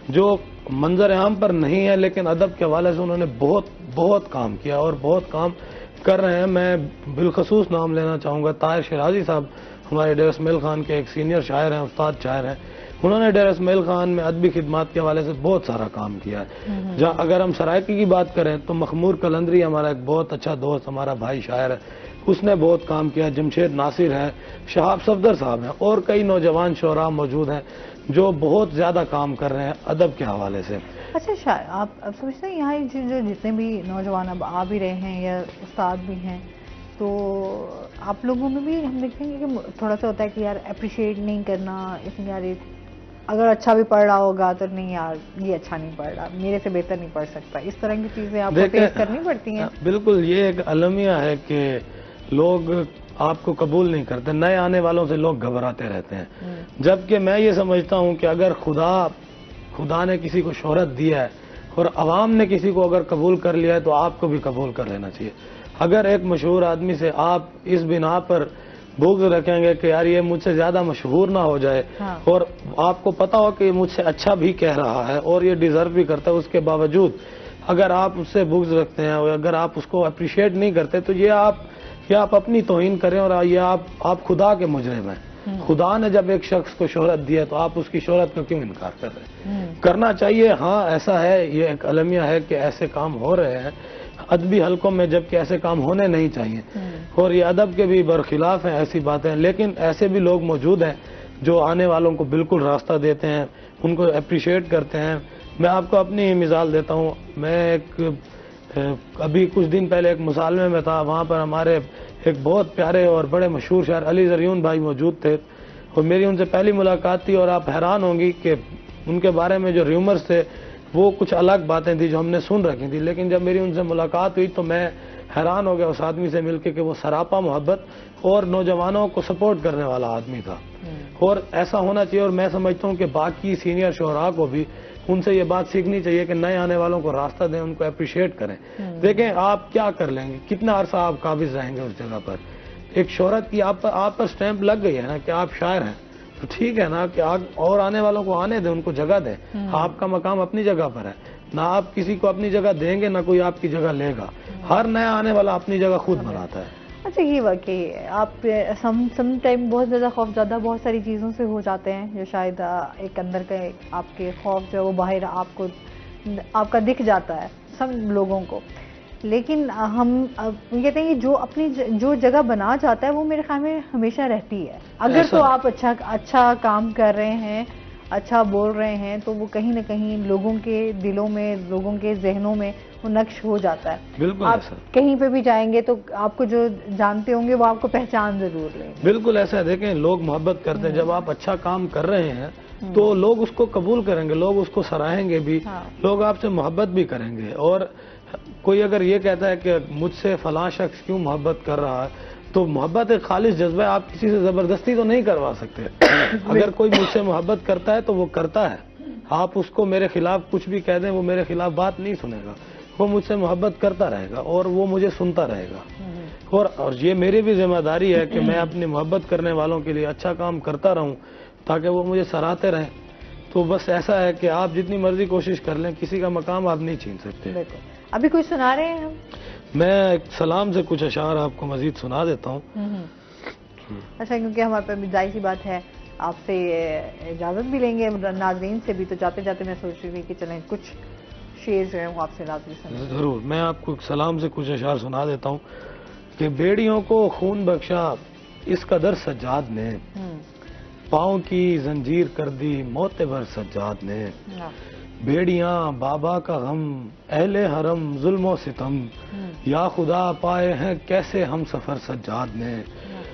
جو منظر عام پر نہیں ہے لیکن ادب کے حوالے سے انہوں نے بہت کام کیا اور بہت کام کر رہے ہیں. میں بالخصوص نام لینا چاہوں گا طاہر شیرازی صاحب، ہمارے ڈیر اسماعیل خان کے ایک سینئر شاعر ہیں، استاد شاعر ہیں. انہوں نے ڈیر اسماعیل خان میں ادبی خدمات کے حوالے سے بہت سارا کام کیا ہے. جہاں اگر ہم سرائکی کی بات کریں تو مخمور قلندری ہمارا ایک بہت اچھا دوست، ہمارا بھائی شاعر ہے، اس نے بہت کام کیا. جمشید ناصر ہے، شہاب صفدر صاحب ہیں، اور کئی نوجوان شعراء موجود ہیں جو بہت زیادہ کام کر رہے ہیں ادب کے حوالے سے. اچھا آپ اب سمجھتے ہیں یہاں جو جتنے بھی نوجوان اب آ بھی رہے ہیں یا استاد بھی ہیں، تو آپ لوگوں میں بھی ہم دیکھیں گے کہ تھوڑا سا ہوتا ہے کہ یار اپریشیٹ نہیں کرنا، اس میں یار اگر اچھا بھی پڑھ رہا ہوگا تو نہیں یار یہ اچھا نہیں پڑھ رہا، میرے سے بہتر نہیں پڑھ سکتا، اس طرح کی چیزیں آپ کو فیس کرنی پڑتی ہیں. بالکل، یہ ایک المیہ ہے کہ لوگ آپ کو قبول نہیں کرتے، نئے آنے والوں سے لوگ گھبراتے رہتے ہیں. جبکہ میں یہ سمجھتا ہوں کہ اگر خدا نے کسی کو شہرت دی ہے اور عوام نے کسی کو اگر قبول کر لیا ہے تو آپ کو بھی قبول کر لینا چاہیے. اگر ایک مشہور آدمی سے آپ اس بنا پر بغض رکھیں گے کہ یار یہ مجھ سے زیادہ مشہور نہ ہو جائے, اور آپ کو پتا ہو کہ یہ مجھ سے اچھا بھی کہہ رہا ہے اور یہ ڈیزرو بھی کرتا ہے, اس کے باوجود اگر آپ اس سے بغض رکھتے ہیں اور اگر آپ اس کو اپریشیٹ نہیں کرتے تو یہ آپ اپنی توہین کریں, اور یہ آپ خدا کے مجرم ہیں. خدا نے جب ایک شخص کو شہرت دی ہے تو آپ اس کی شہرت کا کیوں انکار کر رہے ہیں؟ کرنا چاہیے. ہاں ایسا ہے, یہ ایک المیہ ہے کہ ایسے کام ہو رہے ہیں ادبی حلقوں میں, جبکہ ایسے کام ہونے نہیں چاہیے, اور یہ ادب کے بھی برخلاف ہیں ایسی باتیں. لیکن ایسے بھی لوگ موجود ہیں جو آنے والوں کو بالکل راستہ دیتے ہیں, ان کو اپریشیٹ کرتے ہیں. میں آپ کو اپنی مثال دیتا ہوں. میں ابھی کچھ دن پہلے ایک مصالحے میں تھا, وہاں پر ہمارے ایک بہت پیارے اور بڑے مشہور شاعر علی زریون بھائی موجود تھے, اور میری ان سے پہلی ملاقات تھی, اور آپ حیران ہوں گی کہ ان کے بارے میں جو ریومرز تھے وہ کچھ الگ باتیں تھی جو ہم نے سن رکھی تھی. لیکن جب میری ان سے ملاقات ہوئی تو میں حیران ہو گیا اس آدمی سے مل کے کہ وہ سراپا محبت اور نوجوانوں کو سپورٹ کرنے والا آدمی تھا, اور ایسا ہونا چاہیے. اور میں سمجھتا ہوں کہ باقی سینئر شعراء کو بھی ان سے یہ بات سیکھنی چاہیے کہ نئے آنے والوں کو راستہ دیں, ان کو اپریشیٹ کریں. دیکھیں آپ کیا کر لیں گے, کتنا عرصہ آپ قابض رہیں گے اس جگہ پر. ایک شہرت کی آپ پر سٹیمپ لگ گئی ہے نا کہ آپ شاعر ہیں, تو ٹھیک ہے نا کہ اور آنے والوں کو آنے دیں, ان کو جگہ دیں. آپ کا مقام اپنی جگہ پر ہے, نہ آپ کسی کو اپنی جگہ دیں گے نہ کوئی آپ کی جگہ لے گا. ہر نیا آنے والا اپنی جگہ خود بناتا ہے. اچھا یہ واقعی آپ سم ٹائم بہت زیادہ خوف زدہ بہت ساری چیزوں سے ہو جاتے ہیں جو شاید ایک اندر کا آپ کے خوف جو ہے وہ باہر آپ کا دکھ جاتا ہے سب لوگوں کو. لیکن ہم کہتے ہیں کہ جو جگہ بنا جاتا ہے وہ میرے خیال میں ہمیشہ رہتی ہے. اگر تو آپ اچھا کام کر رہے ہیں, اچھا بول رہے ہیں, تو وہ کہیں نہ کہیں لوگوں کے دلوں میں, لوگوں کے ذہنوں میں وہ نقش ہو جاتا ہے. بالکل آپ کہیں پہ بھی جائیں گے تو آپ کو جو جانتے ہوں گے وہ آپ کو پہچان ضرور لیں گے. بالکل ایسا ہے. دیکھیں لوگ محبت کرتے ہیں, جب آپ اچھا کام کر رہے ہیں تو لوگ اس کو قبول کریں گے, لوگ اس کو سراہیں گے بھی, لوگ آپ سے محبت بھی کریں گے. اور کوئی اگر یہ کہتا ہے کہ مجھ سے فلاں شخص کیوں محبت کر رہا ہے, تو محبت ایک خالص جذبہ ہے, آپ کسی سے زبردستی تو نہیں کروا سکتے. اگر کوئی مجھ سے محبت کرتا ہے تو وہ کرتا ہے, آپ اس کو میرے خلاف کچھ بھی کہہ دیں وہ میرے خلاف بات نہیں سنے گا, وہ مجھ سے محبت کرتا رہے گا اور وہ مجھے سنتا رہے گا. اور یہ میری بھی ذمہ داری ہے کہ میں اپنی محبت کرنے والوں کے لیے اچھا کام کرتا رہوں تاکہ وہ مجھے سراہتے رہیں. تو بس ایسا ہے کہ آپ جتنی مرضی کوشش کر لیں, کسی کا مقام آپ نہیں چھین سکتے. ابھی کچھ سنا رہے ہیں ہم؟ میں ایک سلام سے کچھ اشعار آپ کو مزید سنا دیتا ہوں. اچھا, کیونکہ ہمارے پہ ظاہر سی بات ہے آپ سے اجازت بھی لیں گے, ناظرین سے بھی, تو جاتے جاتے میں سوچ رہی تھی کہ چلیں کچھ شعر جو ہیں وہ آپ سے لازمی سنیں. ضرور, میں آپ کو سلام سے کچھ اشعار سنا دیتا ہوں کہ بیڑیوں کو خون بخشا اس قدر سجاد نے, پاؤں کی زنجیر کر دی معتبر سجاد نے. بیڑیاں بابا کا غم اہل حرم ظلم و ستم, یا خدا پائے ہیں کیسے ہم سفر سجاد نے.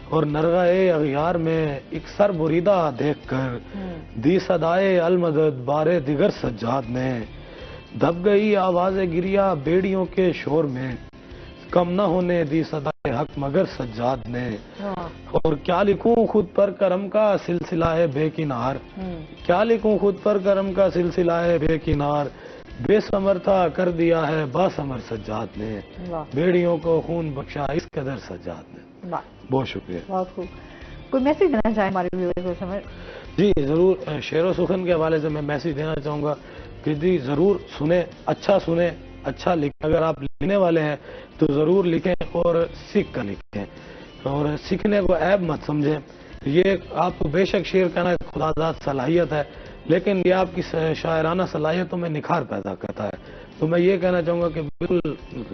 اور نرغہ اغیار میں ایک سر بریدہ دیکھ کر دی صدائے المدد بارے دیگر سجاد نے. دب گئی آواز گریا بیڑیوں کے شور میں, کم نہ ہونے دی صدائے حق مگر سجاد نے. اور کیا لکھوں خود پر کرم کا سلسلہ ہے بے کنار, کیا لکھوں خود پر کرم کا سلسلہ ہے بے کنار, بے ثمر تھا کر دیا ہے با ثمر سجاد نے. بیڑیوں کو خون بخشا اس قدر سجاد نے. بہت شکریہ. بہت خوب. کوئی میسج دینا چاہیں ہمارے ویورز کو سمجھ؟ جی ضرور, شعر و سخن کے حوالے سے میں میسج دینا چاہوں گا کہ جی ضرور سنیں, اچھا لکھیں. اگر آپ لکھنے والے ہیں تو ضرور لکھیں اور سیکھ کر لکھیں, اور سیکھنے کو عیب مت سمجھیں. یہ آپ کو بے شک شعر کہنا خدا داد صلاحیت ہے, لیکن یہ آپ کی شاعرانہ صلاحیتوں میں نکھار پیدا کرتا ہے. تو میں یہ کہنا چاہوں گا کہ بالکل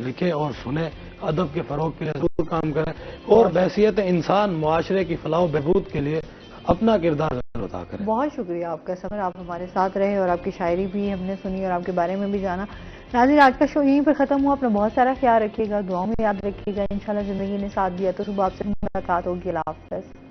لکھیں اور سنیں, ادب کے فروغ کے لیے ضرور کام کریں, اور بحیثیت انسان معاشرے کی فلاح و بہبود کے لیے اپنا کردار ضرور ادا کریں. بہت شکریہ آپ کا سمر, آپ ہمارے ساتھ رہے اور آپ کی شاعری بھی ہم نے سنی اور آپ کے بارے میں بھی جانا. ناظرین, آج کا شو یہیں پر ختم ہوا. اپنا بہت سارا خیال رکھیے گا, دعاؤں میں یاد رکھیے گا. انشاءاللہ زندگی نے ساتھ دیا تو صبح آپ سے ملاقات ہوگی. اللہ حافظ.